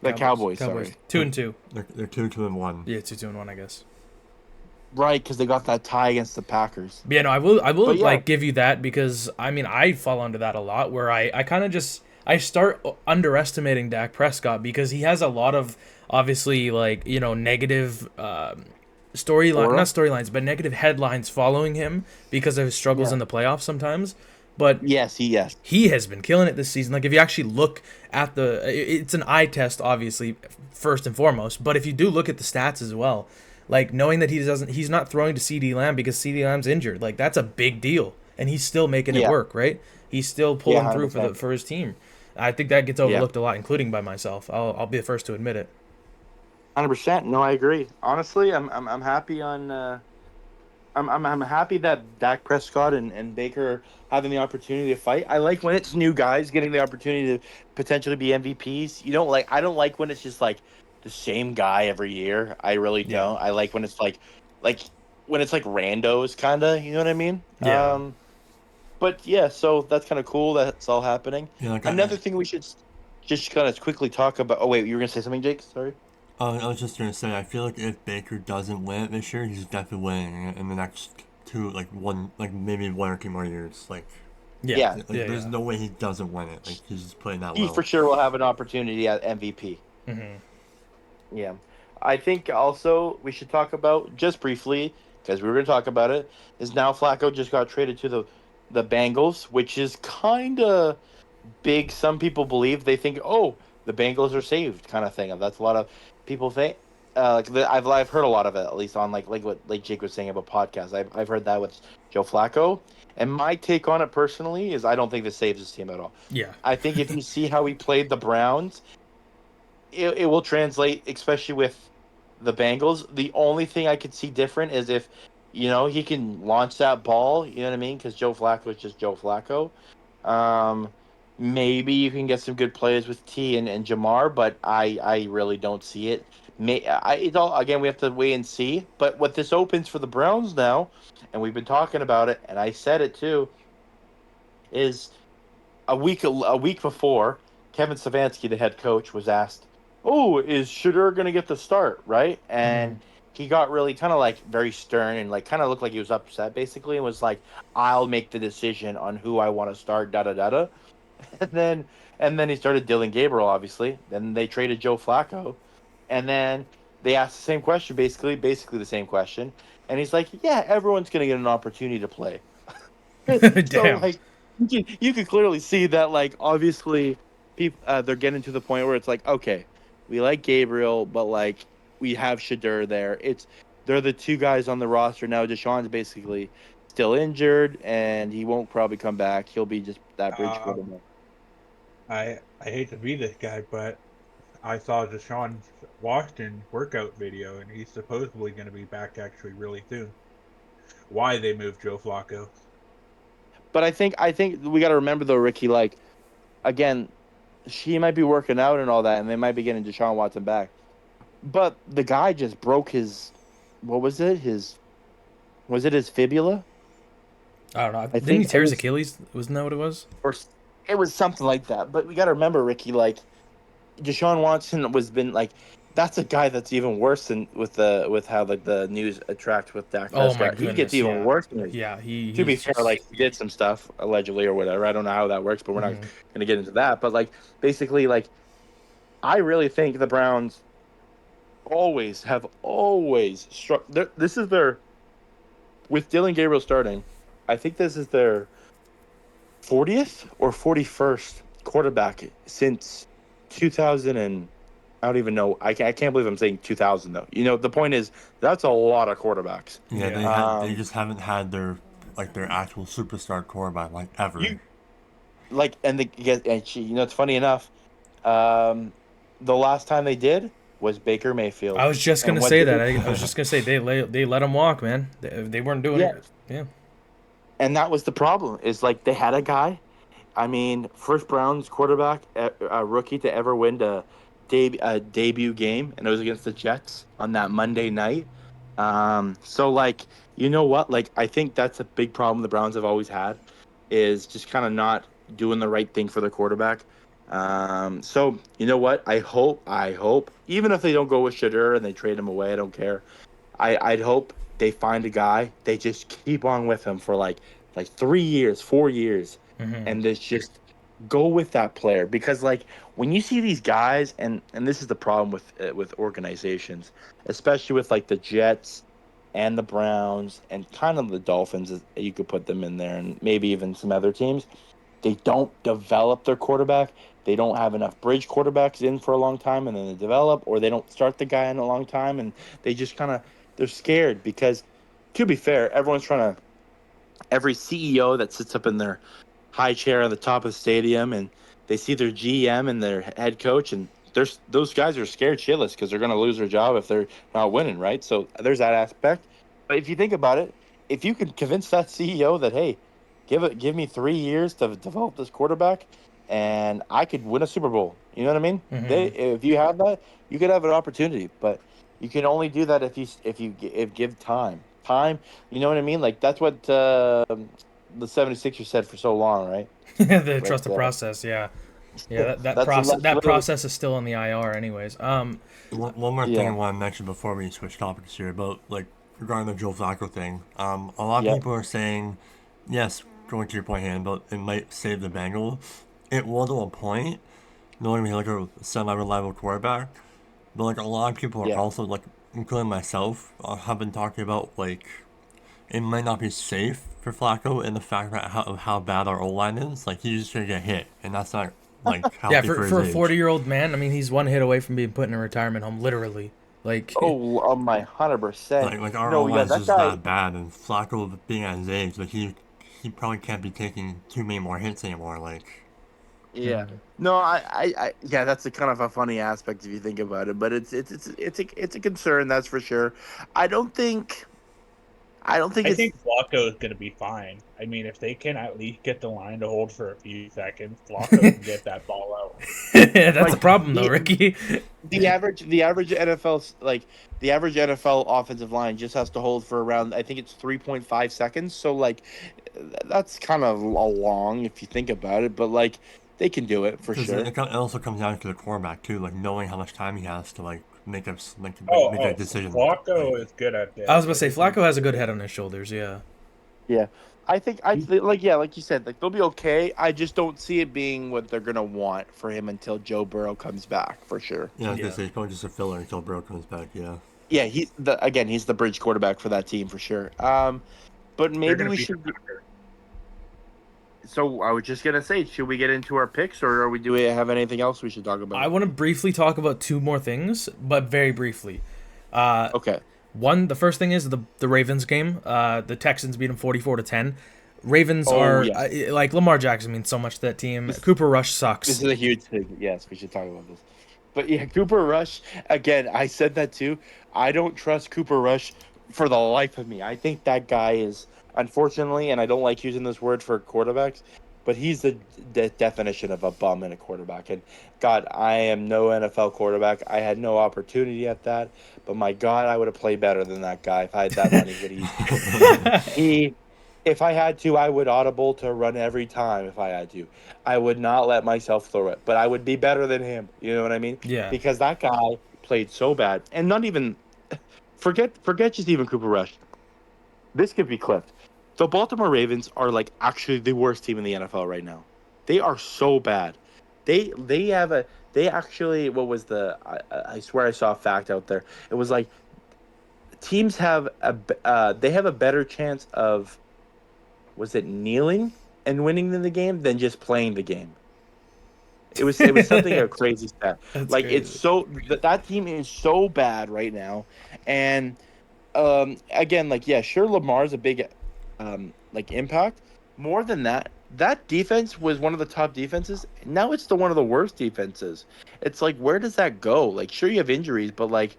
Speaker 3: The Cowboys,
Speaker 1: Cowboys
Speaker 3: sorry.
Speaker 1: 2-2.
Speaker 2: they're 2-2-1.
Speaker 1: Yeah, 2-2-1, I guess.
Speaker 3: Right, because they got that tie against the Packers.
Speaker 1: But yeah, no, I will
Speaker 3: But yeah,
Speaker 1: like give you that because I mean I fall under that a lot where I kind of just I start underestimating Dak Prescott because he has a lot of obviously like negative storyline not
Speaker 3: Aura.
Speaker 1: storylines but negative headlines following him because of his struggles
Speaker 3: Yeah.
Speaker 1: in the playoffs sometimes. But
Speaker 3: Yes.
Speaker 1: he has been killing it this season. Like if you actually look at it's an eye test, obviously, first and foremost. But if you do look at the stats as well, like knowing that he's not throwing to CD Lamb because CD Lamb's injured, like that's a big deal, and he's still making it
Speaker 3: Yeah.
Speaker 1: work, right? He's still
Speaker 3: Yeah.
Speaker 1: pulling
Speaker 3: Hundred
Speaker 1: through
Speaker 3: percent.
Speaker 1: for his team. I think that gets
Speaker 3: Yeah.
Speaker 1: overlooked a lot, including by myself. I'll be the first to admit it.
Speaker 3: 100%. No, I agree. Honestly, I'm happy on. I'm happy that Dak Prescott and Baker having the opportunity to fight. I like when it's new guys getting the opportunity to potentially be MVPs. I don't like when it's just like the same guy every year. I really
Speaker 1: Yeah,
Speaker 3: don't. I like when it's like when it's like randos kind of, you know what I mean?
Speaker 1: yeah.
Speaker 3: But yeah, so that's kind of cool that's all happening.
Speaker 2: Yeah, like
Speaker 3: Another thing we should just kind of quickly talk about. Oh wait, you were going to say something, Jake? Sorry.
Speaker 2: I was just gonna say I feel like if Baker doesn't win it this year, he's definitely winning it in the next two like maybe 1 or 2 more years.
Speaker 1: Yeah,
Speaker 3: Yeah.
Speaker 1: yeah,
Speaker 2: There's
Speaker 1: yeah.
Speaker 2: no way he doesn't win it. Like he's just playing that
Speaker 3: He for
Speaker 2: well.
Speaker 3: sure will have an opportunity at MVP.
Speaker 1: Hmm.
Speaker 3: Yeah. I think also we should talk about just briefly because we were going to talk about it is now Flacco just got traded to the Bengals, which is kind of big. Some people believe they think, oh, the Bengals are saved, kind of thing. That's a lot of people think. I've heard a lot of it at least on like what like Jake was saying about podcasts. I've heard that with Joe Flacco, and my take on it personally is I don't think this saves his team at all.
Speaker 1: Yeah.
Speaker 3: I think if you see how he played the Browns, it will translate, especially with the Bengals. The only thing I could see different is if, he can launch that ball, you know what I mean? Because Joe Flacco is just Joe Flacco. Um, Maybe you can get some good plays with T and Jamar, but I really don't see it. It's all again we have to wait and see. But what this opens for the Browns now, and we've been talking about it, and I said it too, is a week before, Kevin Stefanski, the head coach, was asked, "Oh, is Shador going to get the start?" Right,
Speaker 1: Hmm.
Speaker 3: and he got really kind of like very stern and like kind of looked like he was upset basically, and was like, "I'll make the decision on who I want to start." Da da da da. And then he started Dylan Gabriel, obviously. Then they traded Joe Flacco, and then they asked the same question, basically the same question, and he's like, "Yeah, everyone's going to get an opportunity to play." So
Speaker 1: Damn.
Speaker 3: like you could clearly see that like obviously people they're getting to the point where it's like okay, we like Gabriel, but like we have Shadur there. They're the two guys on the roster now. Deshaun's basically still injured, and he won't probably come back. He'll be just that bridge
Speaker 4: Um,
Speaker 3: quarterback.
Speaker 4: I hate to be this guy, but I saw Deshaun Watson workout video, and he's supposedly going to be back actually really soon. Why they moved Joe Flacco?
Speaker 3: But I think we got to remember though, Ricky. Like again, she might be working out and all that, and they might be getting Deshaun Watson back. But the guy just broke his what was it? Was it his fibula?
Speaker 1: I don't know.
Speaker 3: I
Speaker 1: Didn't he
Speaker 3: think it
Speaker 1: tear his
Speaker 3: was,
Speaker 1: Achilles? Wasn't that what it was?
Speaker 3: or it was something like that. But we got to remember, Ricky, like Deshaun Watson was been like that's a guy that's even worse than with how like the news attracts with Dak
Speaker 1: Oh my
Speaker 3: Prescott. He gets
Speaker 1: goodness,
Speaker 3: even
Speaker 1: yeah,
Speaker 3: worse than
Speaker 1: yeah.
Speaker 3: to be
Speaker 1: He's
Speaker 3: fair,
Speaker 1: just.
Speaker 3: like he did some stuff allegedly or whatever. I don't know how that works, but we're not
Speaker 1: Mhm.
Speaker 3: gonna get into that. But like basically, like I really think the Browns always struck. This is their with Dylan Gabriel starting. I think this is their 40th or 41st quarterback since 2000 and I don't even know. I can't believe I'm saying 2000 though. You know, the point is that's a lot of quarterbacks.
Speaker 2: Yeah,
Speaker 1: Yeah.
Speaker 2: they
Speaker 3: Um,
Speaker 2: just haven't had their actual superstar quarterback like ever.
Speaker 3: you like and the and you know it's funny enough. Um, the last time they did was Baker
Speaker 1: I
Speaker 3: Mayfield,
Speaker 1: was just
Speaker 3: and
Speaker 1: gonna
Speaker 3: what
Speaker 1: say
Speaker 3: did
Speaker 1: that.
Speaker 3: it?
Speaker 1: I was just gonna say they let him walk, man. They weren't doing
Speaker 3: Yeah,
Speaker 1: it. Yeah.
Speaker 3: and that was the problem. Is like they had a guy. I mean, first Browns quarterback, a rookie to ever win a debut game, and it was against the Jets on that Monday night. So like, you know what? Like, I think that's a big problem the Browns have always had, is just kind of not doing the right thing for the quarterback. So you know what? I hope, even if they don't go with Shadur and they trade him away, I don't care. I'd hope they find a guy. They just keep on with him for like 3 years, 4 years,
Speaker 1: Hmm.
Speaker 3: and just go with that player because like when you see these guys, and this is the problem with organizations, especially with like the Jets and the Browns and kind of the Dolphins, you could put them in there, and maybe even some other teams. They don't develop their quarterback. They don't have enough bridge quarterbacks in for a long time, and then they develop, or they don't start the guy in a long time, and they just kind of they're scared because, to be fair, everyone's trying to every CEO that sits up in their high chair at the top of the stadium and they see their GM and their head coach and there's those guys are scared shitless because they're going to lose their job if they're not winning, right? So there's that aspect. But if you think about it, if you can convince that CEO that hey, give me 3 years to develop this quarterback and I could win a Super Bowl. You know what I mean? They
Speaker 1: Hmm.
Speaker 3: if you have that, you could have an opportunity, but you can only do that if give time. Time, you know what I mean? Like that's what the 76ers said for so long, right?
Speaker 1: The
Speaker 3: Like
Speaker 1: trust the process. Yeah. Yeah.
Speaker 3: that's
Speaker 1: That
Speaker 3: literally
Speaker 1: process is still on the IR, anyways.
Speaker 2: One more thing I
Speaker 3: yeah,
Speaker 2: want to mention before we switch topics here about like regarding the Joe Flacco thing. A lot of
Speaker 3: yeah,
Speaker 2: people are saying, yes, going to your point, Han, but it might save the Bengals. It will to a point, knowing we like a semi-reliable quarterback. But like a lot of people are
Speaker 3: yeah.
Speaker 2: also like, including myself, have been talking about like it might not be safe for Flacco in the fact that how bad our O line is. Like he's just gonna get hit, and that's not like
Speaker 1: Yeah,
Speaker 2: healthy
Speaker 1: for
Speaker 2: for his
Speaker 1: a
Speaker 2: age.
Speaker 1: 40-year-old man, I mean, he's one hit away from being put in a retirement home, literally. Like,
Speaker 3: Oh, my 100%.
Speaker 2: Like our O
Speaker 3: No, yeah,
Speaker 2: line is
Speaker 3: that
Speaker 2: just
Speaker 3: guy.
Speaker 2: that bad, and Flacco being at his age, like he probably can't be taking too many more hits anymore. Like
Speaker 3: Yeah. No, yeah, that's a kind of a funny aspect if you think about it, but it's a concern, that's for sure. I don't think I don't think
Speaker 4: I
Speaker 3: it's
Speaker 4: think Flacco is going to be fine. I mean, if they can at least get the line to hold for a few seconds, Flacco can get that ball out.
Speaker 1: that's a
Speaker 3: like
Speaker 1: problem, though,
Speaker 3: the
Speaker 1: Ricky.
Speaker 3: the average the average NFL offensive line just has to hold for around I think it's 3.5 seconds. So like that's kind of a long if you think about it, but like they can do it for
Speaker 2: because
Speaker 3: sure.
Speaker 2: it also comes down to the quarterback too, like knowing how much time he has to like
Speaker 4: Oh,
Speaker 2: make a decision. Like
Speaker 4: Flacco is good at
Speaker 1: I
Speaker 4: that.
Speaker 1: was about to
Speaker 4: Like
Speaker 1: say,
Speaker 4: if he,
Speaker 1: Flacco has a good head on his shoulders, yeah.
Speaker 3: Yeah. Like yeah, like you said, like they'll be okay. I just don't see it being what they're gonna want for him until Joe Burrow comes back for sure.
Speaker 2: yeah, I was gonna
Speaker 1: Yeah.
Speaker 2: say it's probably just a filler until Bro comes back. Yeah,
Speaker 3: Yeah, he's the bridge quarterback for that team for sure. But
Speaker 4: they're
Speaker 3: maybe
Speaker 4: going to
Speaker 3: we
Speaker 4: beat the
Speaker 3: should.
Speaker 4: Packers.
Speaker 3: So I was just gonna say, should we get into our picks, or are we do we have anything else we should talk
Speaker 1: I
Speaker 3: about?
Speaker 1: want to briefly talk about two more things, but very briefly. Uh,
Speaker 3: Okay.
Speaker 1: the first thing is the Ravens game. The Texans beat them 44-10. Ravens
Speaker 3: Oh
Speaker 1: are
Speaker 3: yes,
Speaker 1: like Lamar Jackson means so much to that team.
Speaker 3: this
Speaker 1: Cooper Rush
Speaker 3: this
Speaker 1: sucks.
Speaker 3: is a huge thing. Yes, we should talk about this. But yeah, Cooper Rush again. I said that too. I don't trust Cooper Rush for the life of me. I think that guy is unfortunately, and I don't like using this word for quarterbacks. but he's the definition of a bum and a quarterback. And God, I am no NFL quarterback. I had no opportunity at that, but my God, I would have played better than that guy if I had that money. What he if I had to, I would audible to run every time if I had to. I would not let myself throw it, but I would be better than him. You know what I mean?
Speaker 1: Yeah.
Speaker 3: Because that guy played so bad, and not even forget just even Cooper Rush. This could be clipped. The Baltimore Ravens are like actually the worst team in the NFL right now. They are so bad. They have a they actually what was the I swear I saw a fact out there. It was like teams have they have a better chance of was it kneeling and winning in the game than just playing the game. It was something a crazy stat.
Speaker 1: That's
Speaker 3: Like it's
Speaker 1: crazy.
Speaker 3: so that team is so bad right now, and again, like yeah, sure, Lamar's a big like impact. More than that, that defense was one of the top defenses. Now it's the one of the worst defenses. It's like where does that go? Like sure you have injuries, but like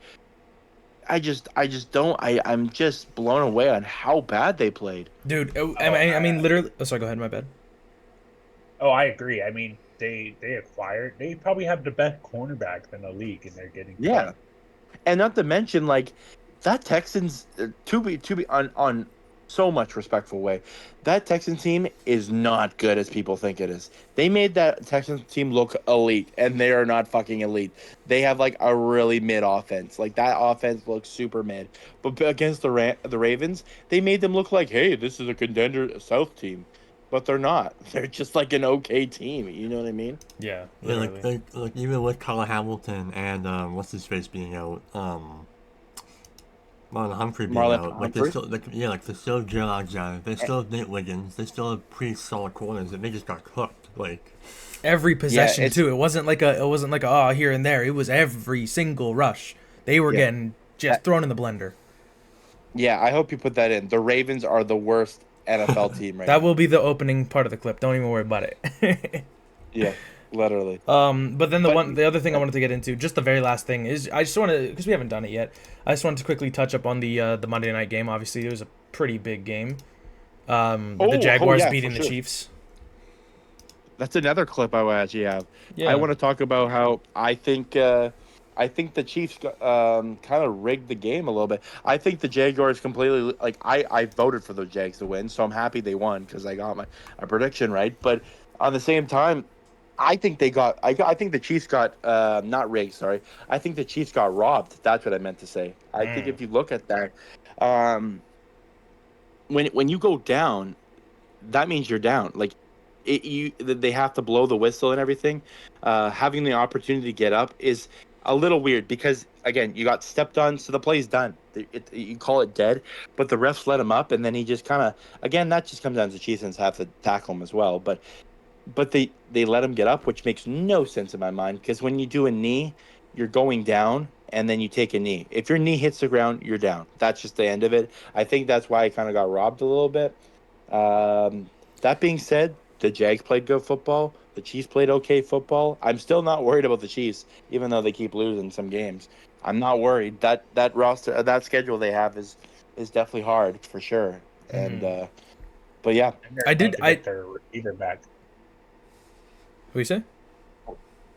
Speaker 3: I just don't I'm just blown away on how bad they played.
Speaker 1: Dude,
Speaker 4: Oh,
Speaker 1: I mean, literally. Oh, sorry. Go ahead. My bad.
Speaker 4: I agree. I mean, they probably have the best cornerbacks in the league, and they're getting
Speaker 3: Yeah.
Speaker 4: cut.
Speaker 3: And not to mention, like that Texans to be on so much respectful way, that Texan team is not good as people think it is. They made that Texans team look elite, and they are not fucking elite. They have like a really mid offense. Like that offense looks super mid. But against the Ravens, they made them look like, hey, this is a contender South team, but they're not. They're just like an okay team. You know what I mean?
Speaker 1: Yeah,
Speaker 2: Yeah,
Speaker 1: literally.
Speaker 2: like even with Colin Hamilton and what's his face being out, Marlon Humphrey being
Speaker 3: Marlon
Speaker 2: out, like they
Speaker 3: Humphrey.
Speaker 2: still like yeah, like they still have Joe Alexander, they still have Nate Wiggins, they still have pretty solid corners, and they just got cooked. Like
Speaker 1: Every
Speaker 3: Yeah,
Speaker 1: possession
Speaker 3: it's
Speaker 1: too. It wasn't like a oh here and there. It was every single rush. They were
Speaker 3: yeah.
Speaker 1: getting just thrown in the blender.
Speaker 3: Yeah, I hope you put that in. The Ravens are the worst NFL team right
Speaker 1: That
Speaker 3: now.
Speaker 1: will be the opening part of the clip. Don't even worry about it.
Speaker 3: Yeah, literally.
Speaker 1: But then
Speaker 3: But
Speaker 1: the other thing I wanted to get into, just the very last thing is, I just want to because we haven't done it yet. I just wanted to quickly touch up on the Monday night game. Obviously, it was a pretty big game. The
Speaker 3: oh
Speaker 1: Jaguars
Speaker 3: yeah, for
Speaker 1: beating the
Speaker 3: sure.
Speaker 1: Chiefs.
Speaker 3: That's another clip I actually have. I
Speaker 1: Yeah.
Speaker 3: want to talk about how I think the Chiefs kind of rigged the game a little bit. I think the Jaguars completely like I voted for the Jags to win, so I'm happy they won because I got my prediction right. But on the same time, I think the Chiefs got not rigged. Sorry, I think the Chiefs got robbed. That's what I meant to say. I think
Speaker 1: Mm.
Speaker 3: if you look at that, um, when you go down, that means you're down. Like they have to blow the whistle and everything. Having the opportunity to get up is a little weird because again, you got stepped on, so the play's done. You call it dead, but the refs let him up, and then he just kind of again that just comes down to Chiefs and have to tackle him as well. But they let him get up, which makes no sense in my mind because when you do a knee, you're going down and then you take a knee. If your knee hits the ground, you're down. That's just the end of it. I think that's why I kind of got robbed a little bit. That being said, the Jags played good football. The Chiefs played okay football. I'm still not worried about the Chiefs, even though they keep losing some games. I'm not worried. That roster, that schedule they have is definitely hard for sure. And
Speaker 1: Hmm.
Speaker 3: but yeah,
Speaker 4: And they're
Speaker 1: I
Speaker 4: about
Speaker 1: did.
Speaker 4: to
Speaker 1: I.
Speaker 4: get their receiver back.
Speaker 1: What you say?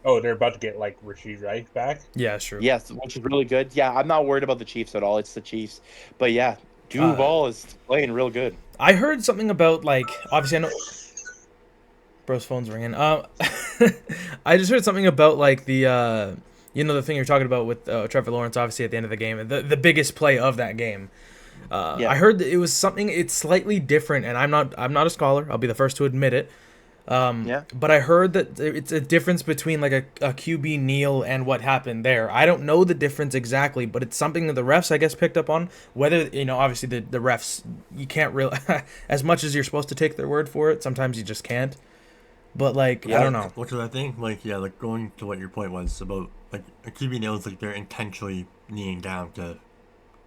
Speaker 4: Oh, they're about to get like Rasheed Rice back.
Speaker 1: Yeah, it's true.
Speaker 3: yes, which is really good. Yeah, I'm not worried about the Chiefs at all. It's the Chiefs. But yeah,
Speaker 1: Uh,
Speaker 3: Duval is playing real good.
Speaker 1: I heard something about like obviously I know bro's phone's ringing. I just heard something about like the thing you're talking about with Trevor Lawrence obviously at the end of the game, the biggest play of that game.
Speaker 3: Yeah.
Speaker 1: I heard that it was something. It's slightly different, and I'm not a scholar. I'll be the first to admit it.
Speaker 3: Yeah.
Speaker 1: But I heard that it's a difference between like a QB kneel and what happened there. I don't know the difference exactly, but it's something that the refs I guess picked up on. Whether obviously the refs you can't really as much as you're supposed to take their word for it. Sometimes you just can't. But like I
Speaker 3: Yeah.
Speaker 1: don't know.
Speaker 2: which I think like yeah, like going to what your point was about like a QB nails like they're intentionally kneeling down to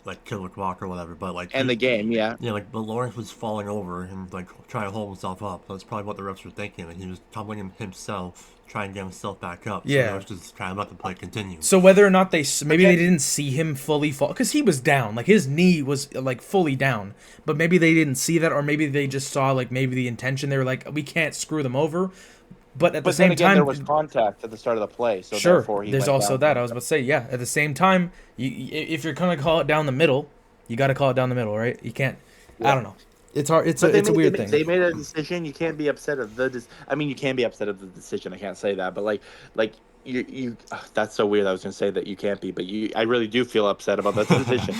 Speaker 2: like kill the clock or whatever. But like
Speaker 3: And the game, yeah.
Speaker 2: yeah, like but Lawrence was falling over and like trying to hold himself up. That's probably what the refs were thinking. Like he was tumbling himself, trying to get himself back up. So
Speaker 1: Yeah.
Speaker 2: the refs just kind of let the play continue.
Speaker 1: So whether or not maybe they
Speaker 3: Okay.
Speaker 1: didn't see him fully fall, because he was down, like his knee was like fully down, but maybe they didn't see that, or maybe they just saw like maybe the intention. They were like, we can't screw them over, but at the
Speaker 3: But then
Speaker 1: same
Speaker 3: again,
Speaker 1: time,
Speaker 3: there was contact at the start of the play, so
Speaker 1: sure,
Speaker 3: therefore he
Speaker 1: there's
Speaker 3: went
Speaker 1: also
Speaker 3: down.
Speaker 1: that. I was about to say, yeah. At the same time, if you're gonna call it down the middle, you got to call it down the middle, right? You can't. I
Speaker 3: Yeah.
Speaker 1: don't know. It's hard. It's
Speaker 3: But
Speaker 1: a weird
Speaker 3: they
Speaker 1: thing.
Speaker 3: they made a decision. You can't be upset of the. I mean, you can be upset of the decision. I can't say that, but like you. That's so weird. I was gonna say that you can't be, but you. I really do feel upset about that decision.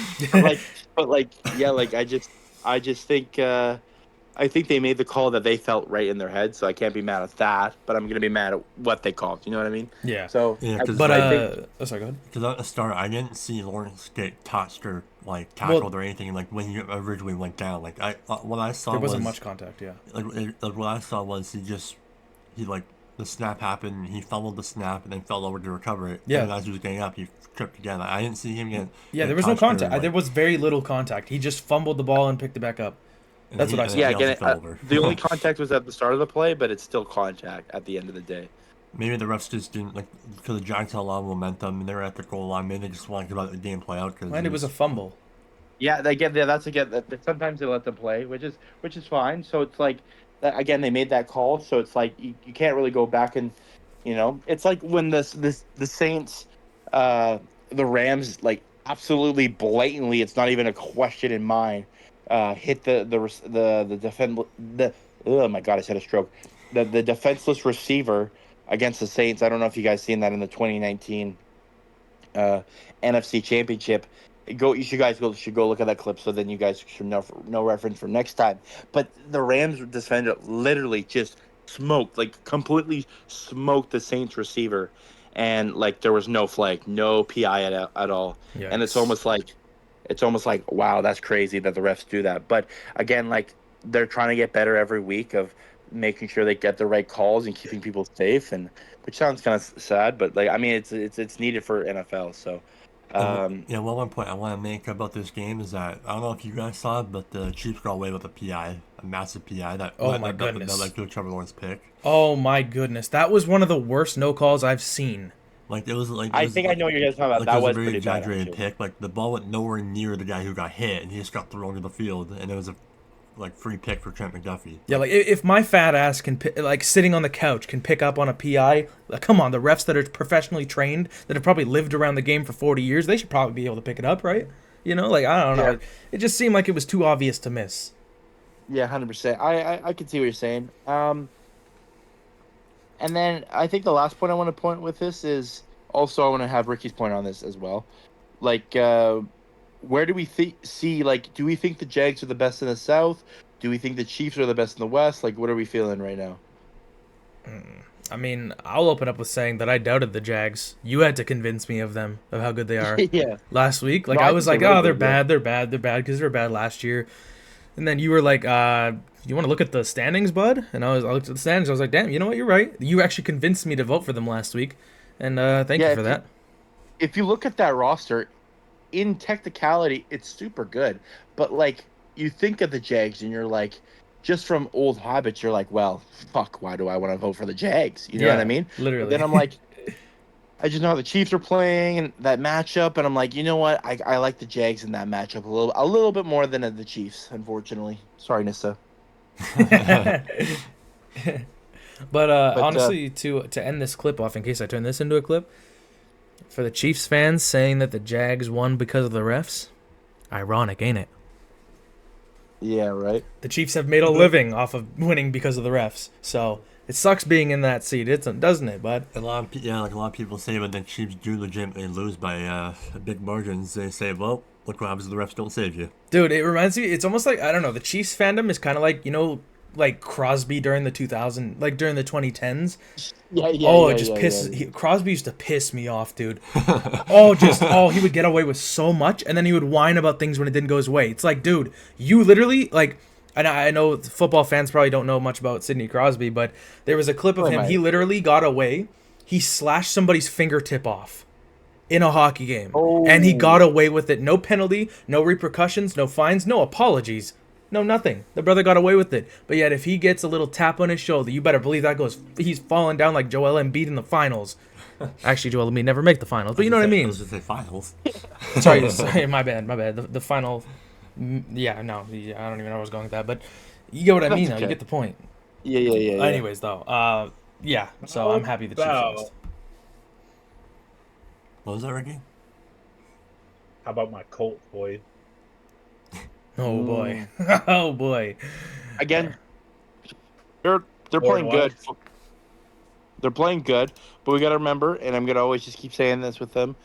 Speaker 3: But yeah, like I just think. I think they made the call that they felt right in their head, so I can't be mad at that. But I'm gonna be mad at what they called. You know what I mean?
Speaker 1: Yeah.
Speaker 3: So
Speaker 2: Yeah,
Speaker 3: I,
Speaker 2: 'cause
Speaker 1: But
Speaker 3: I think
Speaker 1: oh, sorry, go ahead.
Speaker 2: Because at the start, I didn't see Lawrence get touched or like tackled or anything. Like when he originally went down, like what I saw
Speaker 1: There wasn't
Speaker 2: was
Speaker 1: much contact. Yeah.
Speaker 2: like what I saw was he like the snap happened, he fumbled the snap and then fell over to recover it.
Speaker 1: Yeah.
Speaker 2: And as he was getting up, he tripped again. I didn't see him get
Speaker 1: Yeah,
Speaker 2: get
Speaker 1: there was no
Speaker 2: touched or,
Speaker 1: contact.
Speaker 2: like-
Speaker 1: There was very little contact. He just fumbled the ball and picked it back up.
Speaker 2: and
Speaker 1: that's
Speaker 2: he-
Speaker 1: what I
Speaker 2: and
Speaker 1: saw.
Speaker 2: then
Speaker 3: yeah,
Speaker 2: he also
Speaker 3: again,
Speaker 2: fell over.
Speaker 3: the only contact was at the start of the play, but it's still contact at the end of the day.
Speaker 2: Maybe the refs just didn't like because the Giants had a lot of momentum and they were at the goal line. Maybe they just wanted to let the game play out because
Speaker 1: And it was a fumble.
Speaker 3: Yeah, they get there. That's again. Sometimes they let them play, which is fine. So it's like that again. They made that call, so it's like you can't really go back and, it's like when the Saints, the Rams, like absolutely blatantly, it's not even a question in mind, hit the defend the oh my god, I said a stroke, the defenseless receiver against the Saints. I don't know if you guys seen that in the 2019 NFC Championship. You should go look at that clip so then you guys should know reference for next time. But the Rams defender literally just completely smoked the Saints receiver, and like there was no flag, no PI at all. And it's
Speaker 1: Yikes.
Speaker 3: almost like wow, that's crazy that the refs do that. But again, like they're trying to get better every week of making sure they get the right calls and keeping people safe, and which sounds kind of sad, but like I mean it's needed for NFL. So.
Speaker 2: Yeah, well, one point I want to make about this game is that I don't know if you guys saw it, but the Chiefs got away with a PI, a massive PI that
Speaker 1: Oh my
Speaker 2: that
Speaker 1: goodness.
Speaker 2: led to a Trevor Lawrence pick.
Speaker 1: Oh my goodness, that was one of the worst no calls I've seen.
Speaker 2: Like it was like
Speaker 3: I think I know what you're guys talking about.
Speaker 2: like
Speaker 3: That
Speaker 2: it was
Speaker 3: was
Speaker 2: a very
Speaker 3: pretty bad.
Speaker 2: exaggerated
Speaker 3: Actually.
Speaker 2: pick. Like the ball went nowhere near the guy who got hit, and he just got thrown to the field, and it was a free pick for Trent McDuffie.
Speaker 1: Yeah, like if my fat ass can like sitting on the couch can pick up on a PI, like, come on, the refs that are professionally trained that have probably lived around the game for 40 years, they should probably be able to pick it up, right? Like I don't know,
Speaker 3: Yeah.
Speaker 1: it just seemed like it was too obvious to miss.
Speaker 3: Yeah, 100%. I can see what you're saying. And then I think the last point I want to point with this is also I want to have Ricky's point on this as well. Like, where do we see like? Do we think the Jags are the best in the South? Do we think the Chiefs are the best in the West? Like, what are we feeling right now?
Speaker 1: I mean, I'll open up with saying that I doubted the Jags. You had to convince me of them, of how good they are.
Speaker 3: Yeah.
Speaker 1: Last week, like
Speaker 3: No,
Speaker 1: I
Speaker 3: I
Speaker 1: was
Speaker 3: think
Speaker 1: like,
Speaker 3: they're really
Speaker 1: oh, they're
Speaker 3: good, yeah.
Speaker 1: bad, they're bad because they're bad last year. And then you were like, you want to look at the standings, bud? And I looked at the standings. I was like, damn, you know what? You're right. You actually convinced me to vote for them last week, and thank
Speaker 3: Yeah,
Speaker 1: you for that.
Speaker 3: If you look at that roster, in technicality, it's super good. But like, you think of the Jags, and you're like, just from old habits, you're like, well, fuck, why do I want to vote for the Jags? You know what I mean?
Speaker 1: Literally.
Speaker 3: But then I'm like, I just know how the Chiefs are playing and that matchup, and I'm like, you know what? I like the Jags in that matchup a little bit more than the Chiefs, unfortunately. Sorry, Nissa.
Speaker 1: But honestly, to end this clip off, in case I turn this into a clip, for the Chiefs fans saying that the Jags won because of the refs, ironic, ain't it?
Speaker 3: Yeah, right.
Speaker 1: The Chiefs have made a living off of winning because of the refs, so it sucks being in that seat, doesn't it, bud?
Speaker 2: A lot of people say when the Chiefs do legitimately lose by big margins, they say, well, look what happens if the refs don't save you.
Speaker 1: Dude, it reminds me. It's almost like I don't know. The Chiefs fandom is kind of like like Crosby during the 2010s.
Speaker 3: Yeah.
Speaker 1: Oh, it just pisses. Crosby used to piss me off, dude. He would get away with so much, and then he would whine about things when it didn't go his way. It's like, dude, you literally like. And I know football fans probably don't know much about Sidney Crosby, but there was a clip of him.
Speaker 3: Right.
Speaker 1: He literally got away. He slashed somebody's fingertip off. in a hockey game. And he got
Speaker 3: Oh.
Speaker 1: away with it. No penalty, no repercussions, no fines, no apologies. No, nothing. The brother got away with it. But yet, if he gets a little tap on his shoulder, you better believe that goes. He's falling down like Joel Embiid in the finals. Actually, Joel Embiid never make the finals, but you know what I
Speaker 2: I
Speaker 1: mean.
Speaker 2: was just say finals.
Speaker 1: Sorry, my bad. The final. Yeah, no, yeah, I don't even know where I was going with that, but you get what I
Speaker 3: That's
Speaker 1: mean. Now you
Speaker 3: okay.
Speaker 1: get the point.
Speaker 3: Yeah.
Speaker 1: Anyways, though, yeah. So I'm happy the Chiefs
Speaker 4: How
Speaker 1: lost.
Speaker 2: What was that, Ricky?
Speaker 4: about my Colts, boys?
Speaker 1: Oh boy. Oh boy.
Speaker 3: Again, they're
Speaker 4: Lord
Speaker 3: playing good.
Speaker 4: was.
Speaker 3: They're playing good, but we got to remember, and I'm gonna always just keep saying this with them.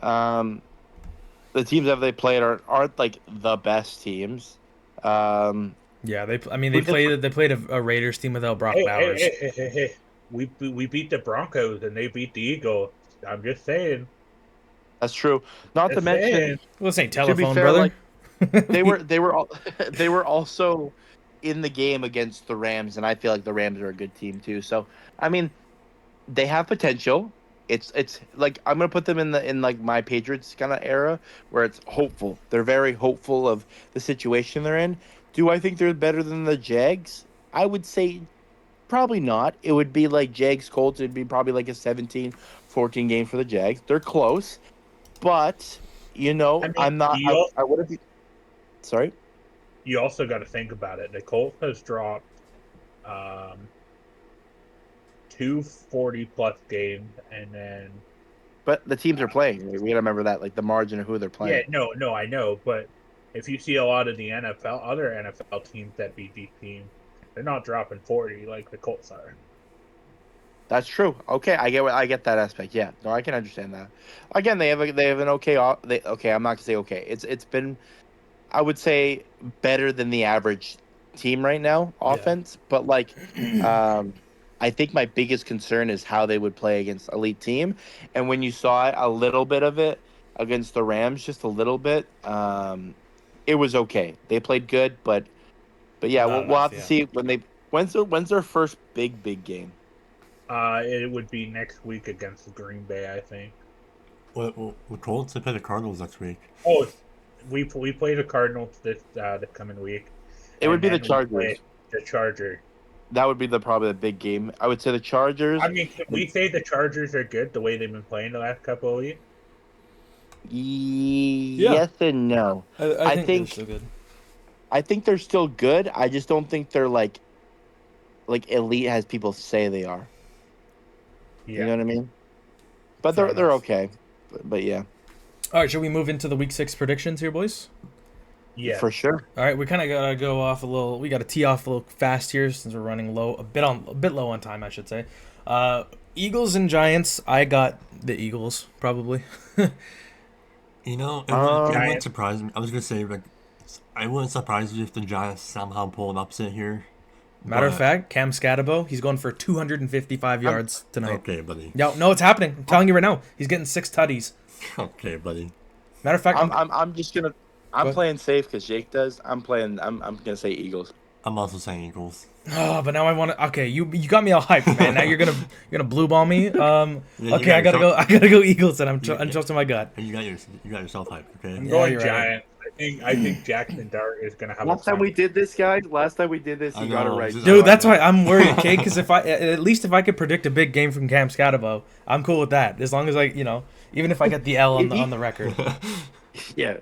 Speaker 3: Um, the teams that they played aren't like the best teams. Um,
Speaker 1: Yeah, I mean,
Speaker 3: we just,
Speaker 1: they played a Raiders team without Brock
Speaker 4: Hey, hey,
Speaker 1: Bowers.
Speaker 4: hey, hey, hey, hey. We beat the Broncos and they beat the Eagles. I'm just saying.
Speaker 3: that's true. Not to
Speaker 4: Just
Speaker 3: mention,
Speaker 4: saying.
Speaker 1: Well, this ain't
Speaker 3: to be
Speaker 1: telephone,
Speaker 3: fair,
Speaker 1: brother.
Speaker 3: like they were all they were also in the game against the Rams, and I feel like the Rams are a good team too. So I mean, they have potential. It's like I'm gonna put them in like my Patriots kind of era where it's hopeful. They're very hopeful of the situation they're in. Do I think they're better than the Jags? I would say probably not. It would be like Jags Colts. It'd be probably like a 17-14 game for the Jags. They're close, but
Speaker 4: I mean,
Speaker 3: I'm not. I wouldn't be. Sorry.
Speaker 4: you also got to think about it. The Colts has dropped um, 2 40+ games, and then
Speaker 3: But the teams are playing. We gotta remember that, like the margin of who they're
Speaker 4: yeah,
Speaker 3: playing.
Speaker 4: no, I know, but if you see a lot of the other NFL teams that beat these teams, they're not dropping 40 like the Colts are.
Speaker 3: That's true. Okay, I get that aspect. Yeah, no, I can understand that. Again, they have an okay. Okay, I'm not gonna say okay. It's been, I would say, better than the average team right now offense. But like, um, I think my biggest concern is how they would play against elite team. And when you saw a little bit of it against the Rams, just a little bit, it was okay. They played good, but yeah,
Speaker 1: Not
Speaker 3: we'll
Speaker 1: enough,
Speaker 3: have to
Speaker 1: yeah.
Speaker 3: see when they when's their first big game.
Speaker 4: It would be next week against the Green Bay, I think.
Speaker 2: The Colts, they play the Cardinals next week.
Speaker 4: Oh, we play the Cardinals this coming week,
Speaker 3: It would
Speaker 4: and
Speaker 3: be the
Speaker 4: then we
Speaker 3: Chargers.
Speaker 4: play the Chargers.
Speaker 3: That would be probably the big game. I would say the Chargers.
Speaker 4: I mean, can we say the Chargers are good the way they've been playing the last couple of weeks?
Speaker 3: Yes and no.
Speaker 1: I
Speaker 3: I
Speaker 1: think they're
Speaker 3: think
Speaker 1: still good.
Speaker 3: I think they're still good. I just don't think they're like elite as people say they are. You know
Speaker 4: Yeah.
Speaker 3: what I mean? But
Speaker 1: Fair
Speaker 3: they're
Speaker 1: enough.
Speaker 3: okay. But yeah,
Speaker 1: All right, should we move into the Week 6 predictions here, boys?
Speaker 4: Yeah.
Speaker 3: for sure.
Speaker 1: All right, we kind of gotta go off a little. We gotta tee off a little fast here since we're running low, a bit low on time, I should say. Eagles and Giants. I got the Eagles probably.
Speaker 2: You know, it
Speaker 3: Um,
Speaker 2: wouldn't surprise me. I was gonna say, like, I wouldn't surprise you if the Giants somehow pull an upset here.
Speaker 1: Matter of
Speaker 2: But-
Speaker 1: fact, Cam Scatabo, he's going for 255 yards tonight.
Speaker 2: Okay, buddy.
Speaker 1: No, it's happening. I'm telling you right now. He's getting 6 tutties.
Speaker 2: Okay, buddy.
Speaker 1: Matter of fact,
Speaker 3: I'm just gonna.
Speaker 1: Go
Speaker 3: I'm
Speaker 1: ahead.
Speaker 3: playing safe because Jake does. I'm gonna say Eagles.
Speaker 2: I'm also saying Eagles.
Speaker 1: oh, but now I want to. Okay, you got me all hyped, man. Now you're gonna blue ball me.
Speaker 2: Yeah, you
Speaker 1: Okay,
Speaker 2: got
Speaker 1: I gotta
Speaker 2: yourself-
Speaker 1: go. I gotta go Eagles, and I'm
Speaker 2: You-
Speaker 1: I'm trusting my gut.
Speaker 2: And you got yourself hyped, okay?
Speaker 4: I'm
Speaker 1: Yeah,
Speaker 4: going
Speaker 1: you're right.
Speaker 4: Giants. I think Jackson Dart is gonna have
Speaker 3: Last
Speaker 4: a
Speaker 3: time we did this, guys. Last time we did this,
Speaker 2: I
Speaker 3: he got it
Speaker 2: know,
Speaker 3: right.
Speaker 2: just-
Speaker 1: Dude, that's why I'm worried, okay? Because at least if I could predict a big game from Cam Scatabo, I'm cool with that. As long as even if I get the L on the record.
Speaker 3: Yeah.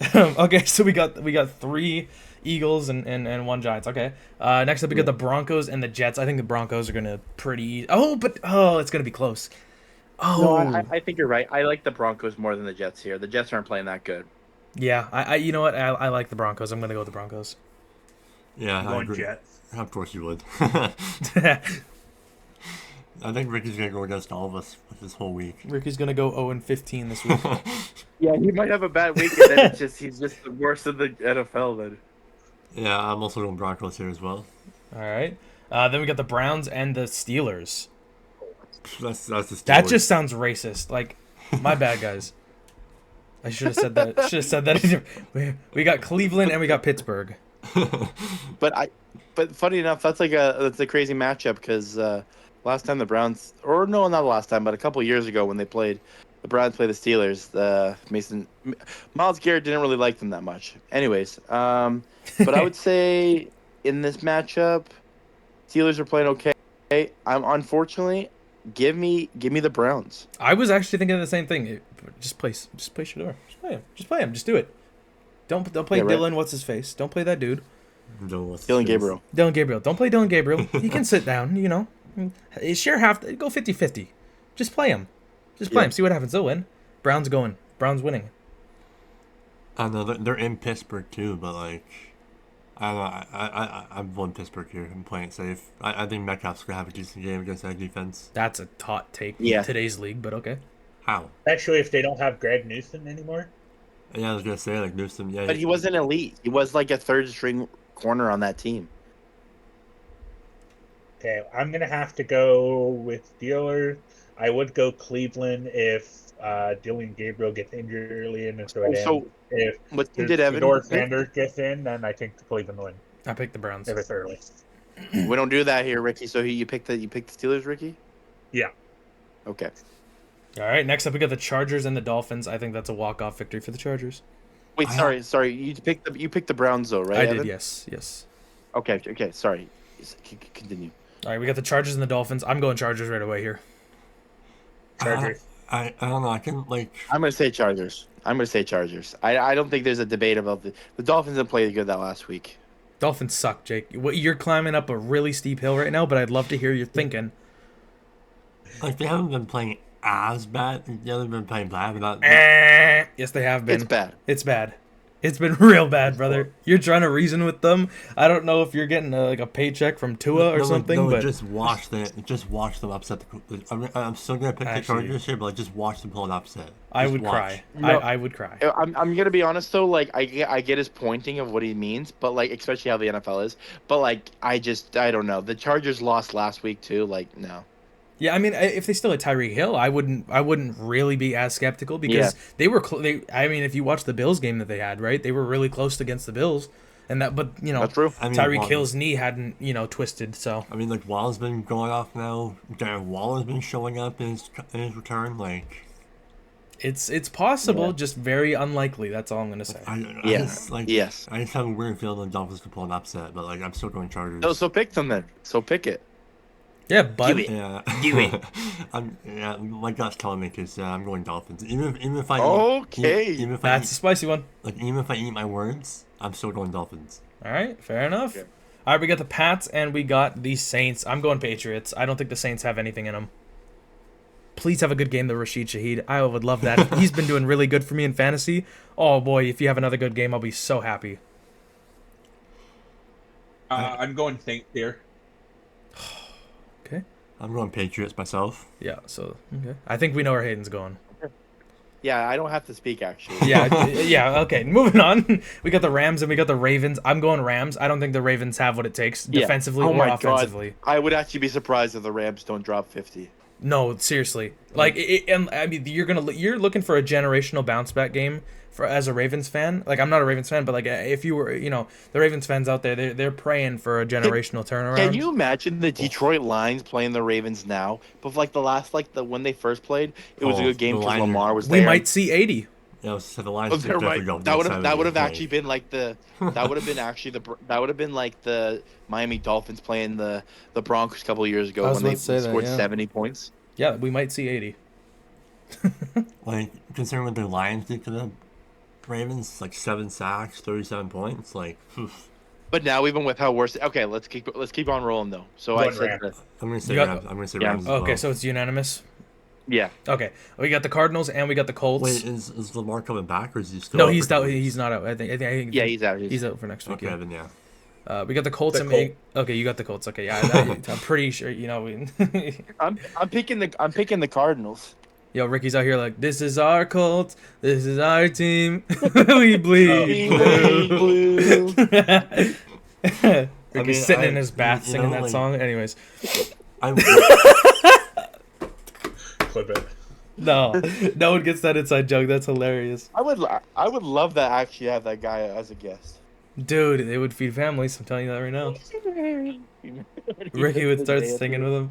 Speaker 1: Okay, so we got 3 Eagles and 1 Giants. Okay. Next up we got the Broncos and the Jets. I think the Broncos are gonna pretty. It's gonna be close.
Speaker 3: No,
Speaker 1: Oh,
Speaker 3: I think you're right. I like the Broncos more than the Jets here. The Jets aren't playing that good.
Speaker 1: yeah. I you know what? I like the Broncos. I'm gonna go with the Broncos.
Speaker 2: Yeah,
Speaker 4: I'm
Speaker 2: I
Speaker 4: going
Speaker 2: agree.
Speaker 4: Jets.
Speaker 2: Of course you would. I think Ricky's gonna go against all of us this whole week.
Speaker 1: Ricky's gonna go 0-15 this week.
Speaker 3: Yeah, he might have a bad week, and then he's just the worst of the NFL. Then
Speaker 2: Yeah, I'm also going Broncos here as well.
Speaker 1: All right. Then we got the Browns and the Steelers.
Speaker 2: That's the Steelers.
Speaker 1: That just sounds racist. Like, my bad, guys. I should have said that. Should have said that. We got Cleveland and we got Pittsburgh.
Speaker 3: but funny enough, that's a crazy matchup because last time the Browns, or no, not last time, but a couple years ago when they played, the Browns play the Steelers. Miles Garrett didn't really like them that much. Anyways, but I would say in this matchup, Steelers are playing okay. I'm unfortunately give me the Browns.
Speaker 1: I was actually thinking the same thing. Just play Shador. Just play him. Just play him. Just do it. Don't play
Speaker 3: Yeah, right.
Speaker 1: Dylan. What's his face? Don't play that dude.
Speaker 3: Dylan Gabriel.
Speaker 1: Dylan Gabriel. Don't play Dylan Gabriel. He can sit down. You know, share half. Go 50-50. Just play him. Just play him. See what happens. They'll win. Browns going. Browns winning.
Speaker 2: I know they're in Pittsburgh too, but like, I don't know. I'm going Pittsburgh here. I'm playing it safe. I think Metcalf's gonna have a decent game against that defense.
Speaker 1: That's a hot take
Speaker 3: Yeah.
Speaker 1: in today's league, but okay.
Speaker 2: How?
Speaker 4: Especially if they don't have Greg Newsom anymore.
Speaker 2: Yeah, I was gonna say like Newsom. Yeah,
Speaker 3: But he wasn't elite. He was like a third string corner on that team.
Speaker 4: Okay, I'm gonna have to go with Steelers. I would go Cleveland if Dylan Gabriel gets injured early in the third.
Speaker 3: So
Speaker 4: If
Speaker 3: what team did Evan?
Speaker 4: Fedor
Speaker 3: pick?
Speaker 4: Sanders gets in, then I think the Cleveland win
Speaker 1: I picked the Browns.
Speaker 4: if it's early.
Speaker 3: We don't do that here, Ricky. So you picked the Steelers, Ricky?
Speaker 4: Yeah.
Speaker 3: Okay.
Speaker 1: All right. Next up, we got the Chargers and the Dolphins. I think that's a walk-off victory for the Chargers.
Speaker 3: Wait, sorry. You picked the Browns though, right?
Speaker 1: I
Speaker 3: Evan?
Speaker 1: did. Yes.
Speaker 3: Okay. Sorry. Continue.
Speaker 1: All right. We got the Chargers and the Dolphins. I'm going Chargers right away here.
Speaker 4: Chargers.
Speaker 2: I don't know. I can like.
Speaker 3: I'm gonna say Chargers. I don't think there's a debate about the Dolphins didn't play good that last week.
Speaker 1: Dolphins suck, Jake. You're climbing up a really steep hill right now, but I'd love to hear your thinking.
Speaker 2: Like they haven't been playing as bad. They haven't been playing bad, but not.
Speaker 1: Yes, they have been.
Speaker 3: It's bad.
Speaker 1: It's bad. It's been real bad, brother. You're trying to reason with them. I don't know if you're getting like a paycheck from Tua or something, but
Speaker 2: just watch them upset. I'm still gonna pick the Chargers here, but like, just watch them pull an upset.
Speaker 1: I
Speaker 2: Just
Speaker 1: would
Speaker 2: watch.
Speaker 1: cry.
Speaker 3: No.
Speaker 1: I would cry.
Speaker 3: I'm gonna be honest though. Like I get his pointing of what he means, but like especially how the NFL is. But like I don't know. The Chargers lost last week too. Like no.
Speaker 1: Yeah, I mean, if they still had Tyreek Hill, I wouldn't really be as skeptical because they were. I mean, if you watch the Bills game that they had, right, they were really close against the Bills, but you know,
Speaker 3: That's true.
Speaker 2: I mean,
Speaker 1: Tyreek Hill's knee hadn't twisted, so
Speaker 2: I mean, like Wall's been going off now. Darren Waller's been showing up in his return. Like
Speaker 1: it's possible, just very unlikely. That's all I'm gonna say.
Speaker 3: Yes.
Speaker 2: I just have a weird feeling the Dolphins could pull an upset, but like I'm still going Chargers.
Speaker 3: So pick them then. So pick it.
Speaker 1: Yeah, but
Speaker 2: Yeah.
Speaker 3: Do it.
Speaker 2: My gut's telling me because I'm going Dolphins. Even if I
Speaker 3: Okay.
Speaker 2: even if
Speaker 1: that's a spicy one.
Speaker 2: even if I eat my words, I'm still going Dolphins.
Speaker 1: All right, fair enough.
Speaker 3: Okay.
Speaker 1: All right, we got the Pats and we got the Saints. I'm going Patriots. I don't think the Saints have anything in them. Please have a good game, the Rashid Shaheed. I would love that. He's been doing really good for me in fantasy. Oh boy, if you have another good game, I'll be so happy.
Speaker 4: I'm going Saints here.
Speaker 1: Okay.
Speaker 2: I'm going Patriots myself.
Speaker 1: Yeah. So okay. I think we know where Hayden's going.
Speaker 3: Yeah, I don't have to speak actually.
Speaker 1: Yeah. Okay. Moving on. We got the Rams and we got the Ravens. I'm going Rams. I don't think the Ravens have what it takes defensively or offensively.
Speaker 3: I would actually be surprised if the Rams don't drop 50.
Speaker 1: No, seriously. Like, and I mean, you're looking for a generational bounce back game as a Ravens fan. Like, I'm not a Ravens fan, but like, if you were, the Ravens fans out there, they're praying for a generational turnaround.
Speaker 3: Can you imagine the Detroit Lions playing the Ravens now? But like when they first played, it was a good game because Lamar was there.
Speaker 1: We might see 80.
Speaker 2: Yeah, so the Lions
Speaker 3: that would have actually been like the Miami Dolphins playing the Broncos a couple of years ago when they scored 70 points.
Speaker 1: Yeah, we might see 80.
Speaker 2: Like considering what the Lions did to the Ravens, like 7 sacks, 37 points, like. Oof.
Speaker 3: But now even with how worse, okay, let's keep on rolling though. So I said
Speaker 2: I'm gonna say Rams. I'm gonna say Rams. As well.
Speaker 1: Okay, so it's unanimous.
Speaker 3: Yeah.
Speaker 1: Okay, we got the Cardinals and we got the Colts.
Speaker 2: Wait, is Lamar coming back or is he still?
Speaker 1: No, he's out. He's not out. I think.
Speaker 3: Yeah, he's out.
Speaker 1: He's out for next week.
Speaker 2: Okay, then yeah.
Speaker 1: We got the Colts okay, you got the Colts. Okay, yeah, I'm pretty sure.
Speaker 3: I'm picking the Cardinals.
Speaker 1: Yo, Ricky's out here like, this is our Colts. This is our team. We bleed blue. Ricky's sitting in his bath singing that song. Anyways.
Speaker 4: Clip it.
Speaker 1: No one gets that inside joke. That's hilarious.
Speaker 3: I would love to actually have that guy as a guest.
Speaker 1: Dude, it would feed families. I'm telling you that right now. Ricky would start singing with him.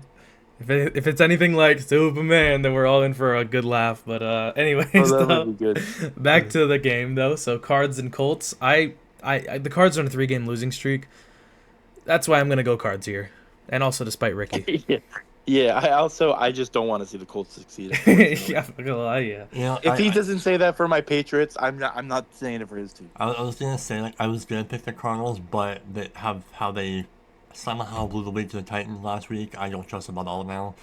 Speaker 1: If it's anything like Superman, then we're all in for a good laugh. But
Speaker 3: Oh,
Speaker 1: anyways,
Speaker 3: that
Speaker 1: though,
Speaker 3: would be good.
Speaker 1: back to the game though. So Cards and Colts. The Cards are on a 3-game losing streak. That's why I'm gonna go Cards here, and also despite Ricky.
Speaker 3: Yeah. Yeah, I just don't want to see the Colts succeed, unfortunately.
Speaker 1: Yeah, I'm not gonna lie, yeah.
Speaker 2: You know,
Speaker 3: If he doesn't say that for my Patriots, I'm not saying it for his team.
Speaker 2: I was gonna say like I was gonna pick the Cardinals, but they have how they somehow blew the lead to the Titans last week. I don't trust them at all now.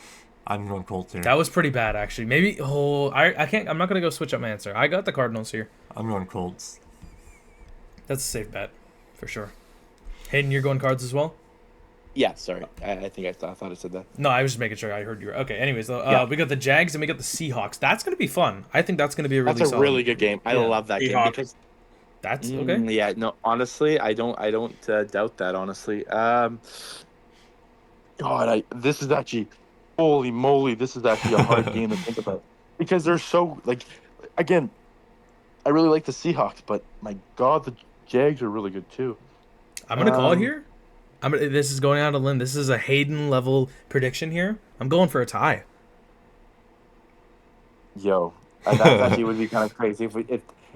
Speaker 2: I'm going Colts here.
Speaker 1: That was pretty bad, actually. Maybe. Oh, I can't. I'm not gonna go switch up my answer. I got the Cardinals here.
Speaker 2: I'm going Colts.
Speaker 1: That's a safe bet, for sure. Hayden, you're going Cards as well.
Speaker 3: Yeah, sorry. I think I thought I said that.
Speaker 1: No, I was just making sure I heard you. Okay. Anyways, though,
Speaker 3: Yeah.
Speaker 1: we got the Jags and we got the Seahawks. That's gonna be fun. I think that's gonna be a really
Speaker 3: That's a
Speaker 1: solid.
Speaker 3: really good game. I
Speaker 1: Yeah.
Speaker 3: love that game
Speaker 4: Seahawks.
Speaker 3: because
Speaker 1: That's okay.
Speaker 3: yeah, no, honestly, I don't doubt that. Honestly, God, this is actually, holy moly, this is actually a hard game to think about because they're so like, again, I really like the Seahawks, but my God, the Jags are really good too.
Speaker 1: I'm gonna call it
Speaker 3: Um,
Speaker 1: here. This is going out on a limb. This is a Hayden level prediction here. I'm going for a tie.
Speaker 3: Yo, that actually would be kind of crazy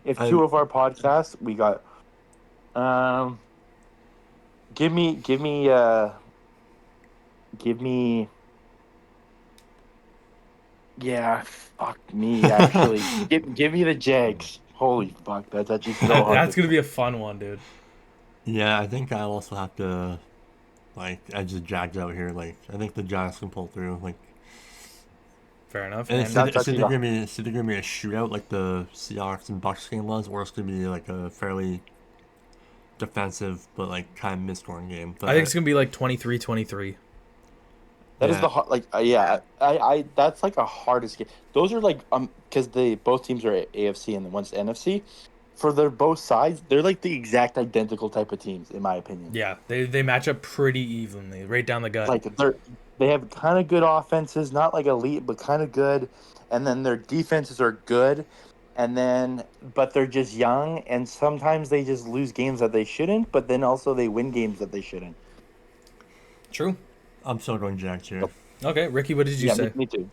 Speaker 3: if two of our podcasts we got. Give me. Yeah, fuck me. Actually, give me the Jags. Holy fuck, that's actually so hard.
Speaker 1: That's gonna be a fun one, dude.
Speaker 2: Yeah, I think I also have to like edge the Jags out here. Like I think the Jags can pull through. Like
Speaker 1: Fair enough.
Speaker 2: and
Speaker 1: And
Speaker 2: it's
Speaker 3: that's
Speaker 2: either
Speaker 3: actually-
Speaker 2: gonna be a shootout like the Seahawks and Bucks game was, or it's gonna be like a fairly defensive but like kind of mid-scoring game. But
Speaker 1: I think it's gonna be like 23-23.
Speaker 3: That is
Speaker 2: Yeah.
Speaker 3: the hard. Like, yeah, I that's like a hardest game. Those are like because both teams are AFC and one's NFC. For their both sides, they're like the exact identical type of teams, in my opinion.
Speaker 1: Yeah, they match up pretty evenly, right down the gut.
Speaker 3: Like they have kind of good offenses, not like elite, but kind of good, and then their defenses are good, and then but they're just young, and sometimes they just lose games that they shouldn't, but then also they win games that they shouldn't.
Speaker 1: True.
Speaker 2: I'm still going Jags here.
Speaker 1: Okay, Ricky, what did you
Speaker 3: Yeah,
Speaker 1: say?
Speaker 3: me too.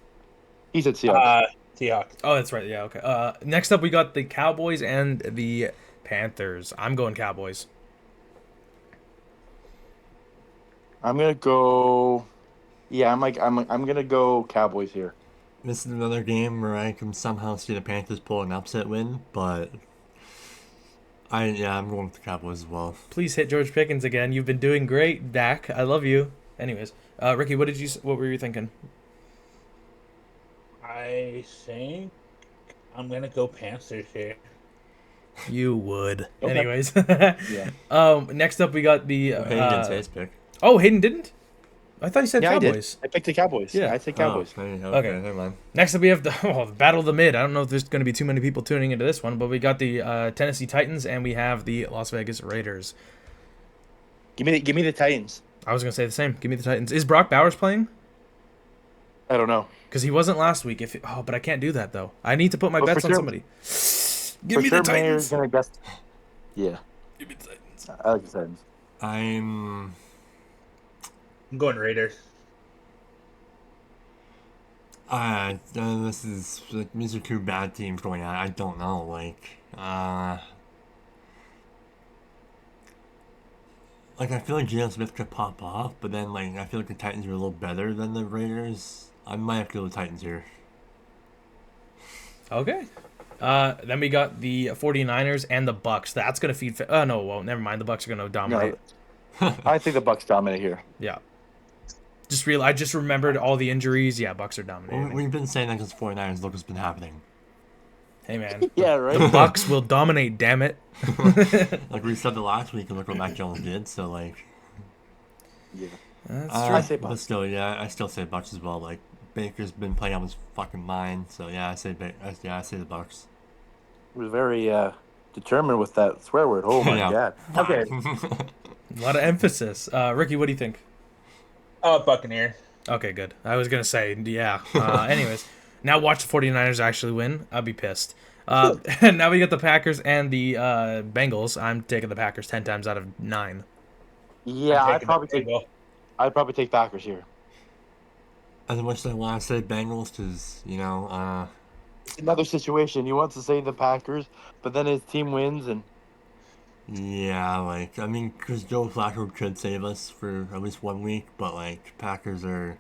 Speaker 3: He said Seahawks.
Speaker 4: Seahawks.
Speaker 1: Oh, that's right. Yeah, okay. Next up, we got the Cowboys and the Panthers. I'm going Cowboys.
Speaker 3: I'm gonna go. Yeah, I'm gonna go Cowboys here.
Speaker 2: This is another game where I can somehow see the Panthers pull an upset win, but I'm going with the Cowboys as well.
Speaker 1: Please hit George Pickens again. You've been doing great, Dak. I love you. Anyways, Ricky, what were you thinking?
Speaker 4: I think I'm gonna go Panthers here.
Speaker 1: You would.
Speaker 3: Okay.
Speaker 1: Anyways,
Speaker 3: Yeah.
Speaker 1: next up we got the.
Speaker 2: Hayden didn't say his pick.
Speaker 1: Oh, Hayden didn't. I thought he said
Speaker 3: Yeah,
Speaker 1: Cowboys.
Speaker 3: I picked the Cowboys.
Speaker 1: Yeah.
Speaker 3: I said Cowboys.
Speaker 2: Oh, okay,
Speaker 1: Okay.
Speaker 2: never mind.
Speaker 1: Next up we have the Battle of the Mid. I don't know if there's going to be too many people tuning into this one, but we got the Tennessee Titans and we have the Las Vegas Raiders.
Speaker 3: Give me the Titans.
Speaker 1: I was going to say the same. Give me the Titans. Is Brock Bowers playing?
Speaker 3: I don't know.
Speaker 1: Because he wasn't last week. But I can't do that though. I need to put my
Speaker 3: But
Speaker 1: bets
Speaker 3: for
Speaker 1: on
Speaker 3: sure-
Speaker 1: somebody. Give
Speaker 3: For
Speaker 1: me
Speaker 3: sure,
Speaker 1: the
Speaker 3: Mayor's
Speaker 1: Titans.
Speaker 3: gonna guess. Yeah,
Speaker 1: Give me the Titans.
Speaker 3: I like the Titans.
Speaker 2: I'm
Speaker 4: I'm going Raiders.
Speaker 2: this is like these are two bad teams going on. I don't know. Like I feel like Geno Smith could pop off, but then like I feel like the Titans are a little better than the Raiders. I might have to go with the Titans here.
Speaker 1: Okay. Then we got the 49ers and the Bucks. That's going to feed... Oh, no, well, never mind. The Bucks are going to dominate.
Speaker 3: I think the Bucks dominate here.
Speaker 1: Yeah. I just remembered all the injuries. Yeah, Bucks are dominating.
Speaker 2: We've been saying that because 49ers. Look what's been happening.
Speaker 1: Hey, man.
Speaker 3: Yeah,
Speaker 1: The
Speaker 3: right.
Speaker 1: Bucks will dominate, damn it.
Speaker 2: Like we said the last week, and look what Mac Jones did. So like,
Speaker 3: Yeah.
Speaker 1: That's
Speaker 3: I
Speaker 1: true.
Speaker 3: say
Speaker 2: but
Speaker 3: Bucks.
Speaker 2: still, yeah, I still say Bucks as well. Like Baker's been playing out his fucking mind. So yeah, I say the Bucks.
Speaker 3: He was very determined with that swear word. Oh my
Speaker 2: Yeah.
Speaker 3: god. Okay.
Speaker 1: A lot of emphasis. Ricky, what do you think?
Speaker 4: Buccaneers.
Speaker 1: Okay, good. I was going to say, yeah. Anyways, now watch the 49ers actually win. I'll be pissed. Now we got the Packers and the Bengals. I'm taking the Packers 10 times out of 9.
Speaker 3: Yeah,
Speaker 4: I'm
Speaker 3: I'd
Speaker 4: taking
Speaker 3: probably
Speaker 4: the
Speaker 3: take
Speaker 4: Bengals.
Speaker 3: I'd probably take Packers here.
Speaker 2: As much as I want to say Bengals, because,
Speaker 3: It's another situation. He wants to say the Packers, but then his team wins, and
Speaker 2: yeah, like, I mean, because Joe Flacco could save us for at least 1 week, but, like, Packers are,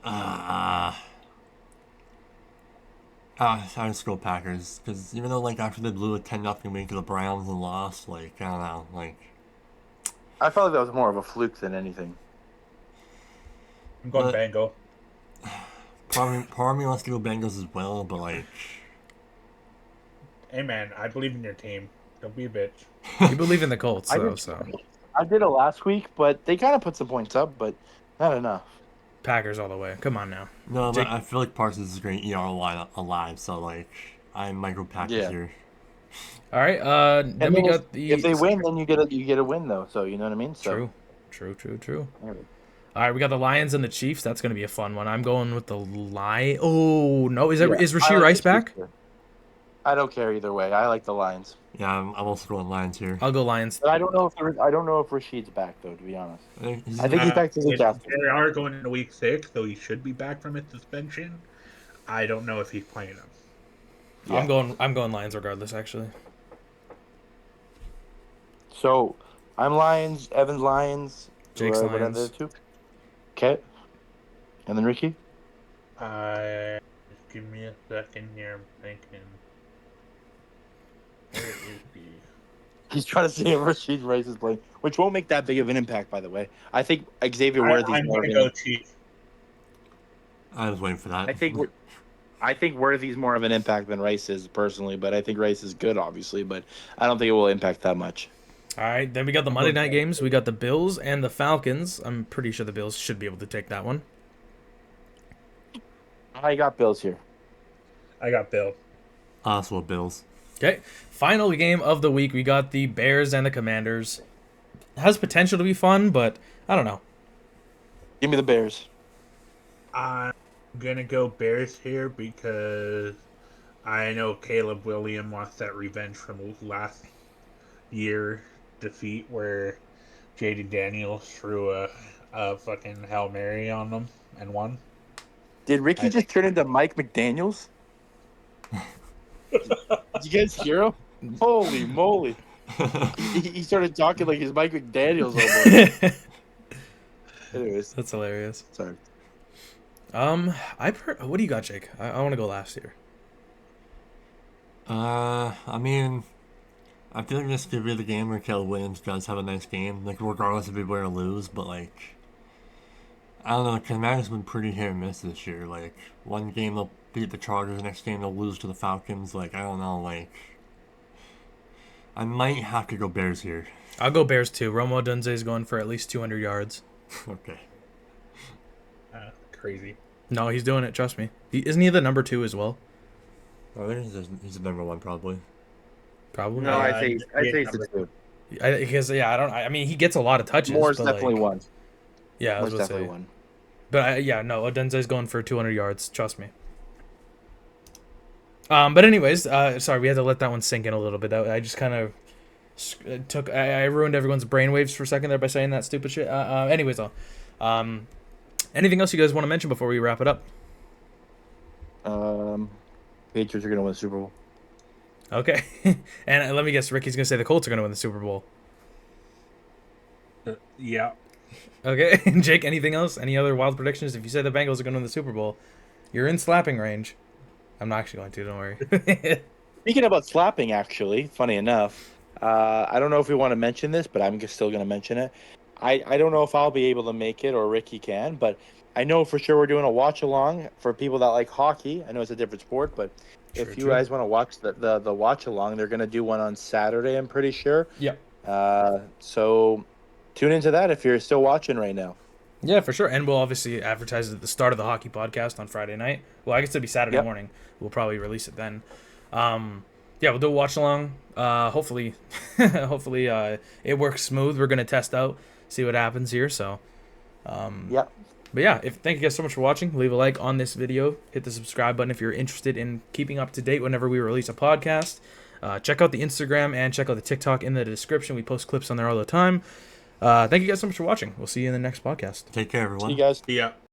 Speaker 2: uh, I just go Packers, because even though, like, after they blew a 10-0 lead to the Browns and lost, like, I don't know, like,
Speaker 3: I felt like that was more of a fluke than anything.
Speaker 4: I'm going
Speaker 2: but
Speaker 4: Bengal.
Speaker 2: part of me wants to go Bengals as well, but, like,
Speaker 4: Hey man, I believe in your team. Don't be a bitch.
Speaker 1: You believe in the Colts,
Speaker 3: I
Speaker 1: though,
Speaker 3: did.
Speaker 1: so
Speaker 3: I did it last week, but they kind of put some points up, but not enough.
Speaker 1: Packers all the way. Come on now.
Speaker 2: no, but
Speaker 1: Jake,
Speaker 2: I feel like Parsons is going to eat our line alive, so, like, I might go Packers
Speaker 3: Yeah.
Speaker 2: here.
Speaker 1: all right. Then
Speaker 3: And
Speaker 1: we
Speaker 3: then
Speaker 1: got
Speaker 3: if
Speaker 1: the
Speaker 3: they win, then you get a win though. So you know what I mean. So
Speaker 1: true.
Speaker 3: anyway.
Speaker 1: All right, we got the Lions and the Chiefs. That's gonna be a fun one. I'm going with the Lion. Oh no, is
Speaker 3: Yeah, I
Speaker 1: Rasheed
Speaker 3: like
Speaker 1: Rice
Speaker 3: the Chiefs
Speaker 1: back?
Speaker 3: here. I don't care either way. I like the Lions,
Speaker 2: Yeah, I'm also going Lions here.
Speaker 1: I'll go Lions.
Speaker 3: but I don't know if Rashid's back though. To be honest,
Speaker 2: I think he's
Speaker 3: I think he's
Speaker 2: not.
Speaker 3: back to the week after.
Speaker 4: They are going into week 6, so he should be back from his suspension. I don't know if he's playing him.
Speaker 3: Yeah.
Speaker 1: I'm going Lions regardless. Actually,
Speaker 3: So I'm Lions. Evan's Lions.
Speaker 1: Jake's
Speaker 3: What are the
Speaker 1: Lions.
Speaker 3: two? Okay. And then Ricky.
Speaker 4: Just give me a second here. I'm thinking. Where is he?
Speaker 3: He's trying to see if Rashid Rice is playing, which won't make that big of an impact, by the way. I think Xavier Worthy's
Speaker 4: I'm
Speaker 3: more
Speaker 4: gonna
Speaker 3: of
Speaker 4: go
Speaker 3: an.
Speaker 4: Chiefs.
Speaker 2: I was waiting for that.
Speaker 3: I think Worthy's more of an impact than Rice is personally, but I think Rice is good, obviously, but I don't think it will impact that much.
Speaker 1: All right, then we got the Monday night games. We got the Bills and the Falcons. I'm pretty sure the Bills should be able to take that one.
Speaker 3: I got Bills here.
Speaker 4: I got Bill.
Speaker 2: Also Bills.
Speaker 1: Okay, final game of the week. We got the Bears and the Commanders. Has potential to be fun, but I don't know.
Speaker 3: Give me the Bears.
Speaker 4: I'm gonna go Bears here because I know Caleb Williams wants that revenge from last year defeat where JD Daniels threw a fucking Hail Mary on them and won.
Speaker 3: Did Ricky just turn into Mike McDaniels? Did you guys hear him? Holy moly. He started talking like he's Mike McDaniels almost. Anyways,
Speaker 1: That's hilarious.
Speaker 3: sorry.
Speaker 1: What do you got, Jake? I want to go last here.
Speaker 2: I mean, I feel like this could be the game where Caleb Williams does have a nice game, like regardless if we win or lose. But like, I don't know, Commanders been pretty hit or miss this year. Like, one game they'll beat the Chargers, the next game they'll lose to the Falcons. Like, I don't know, like, I might have to go Bears here.
Speaker 1: I'll go Bears too. Romo Dunze is going for at least 200 yards.
Speaker 2: Okay.
Speaker 4: Crazy.
Speaker 1: No, he's doing it. Trust me. Isn't he the number 2 as well?
Speaker 2: I think he's the number one probably.
Speaker 1: Probably.
Speaker 3: No, I'd say
Speaker 4: yeah,
Speaker 3: it's the two.
Speaker 1: Because I mean, he gets a lot of touches.
Speaker 3: Moore's
Speaker 1: but,
Speaker 3: definitely
Speaker 1: like,
Speaker 3: one.
Speaker 1: Yeah, I was
Speaker 3: Moore's
Speaker 1: about to
Speaker 3: definitely
Speaker 1: say.
Speaker 3: one.
Speaker 1: But no, Odunze's going for 200 yards. Trust me. But anyways, sorry, we had to let that one sink in a little bit. I just kind of I ruined everyone's brainwaves for a second there by saying that stupid shit. Anyways, anything else you guys want to mention before we wrap it up?
Speaker 3: Patriots are going to win the Super Bowl.
Speaker 1: Okay. And let me guess, Ricky's gonna say the Colts are gonna win the Super Bowl.
Speaker 4: Yeah.
Speaker 1: Okay. Jake, anything else? Any other wild predictions? If you say the Bengals are gonna win the Super Bowl, you're in slapping range. I'm not actually going to. Don't worry.
Speaker 3: Speaking about slapping, actually, funny enough, I don't know if we want to mention this, but I'm still going to mention it. I don't know if I'll be able to make it or Ricky can, but I know for sure we're doing a watch along for people that like hockey. I know it's a different sport, but if you guys want to watch the watch along, they're going to do one on Saturday, I'm pretty sure.
Speaker 1: Yep.
Speaker 3: So tune into that if you're still watching right now.
Speaker 1: Yeah, for sure. And we'll obviously advertise at the start of the hockey podcast on Friday night. Well, I guess it'll be Saturday morning. We'll probably release it then. Yeah, we'll do a watch along. Hopefully it works smooth. We're gonna test out, see what happens here. So,
Speaker 3: Yeah.
Speaker 1: But yeah, thank you guys so much for watching. Leave a like on this video. Hit the subscribe button if you're interested in keeping up to date whenever we release a podcast. Check out the Instagram and check out the TikTok in the description. We post clips on there all the time. Thank you guys so much for watching. We'll see you in the next podcast.
Speaker 2: Take care, everyone.
Speaker 3: See you guys.
Speaker 4: Yeah.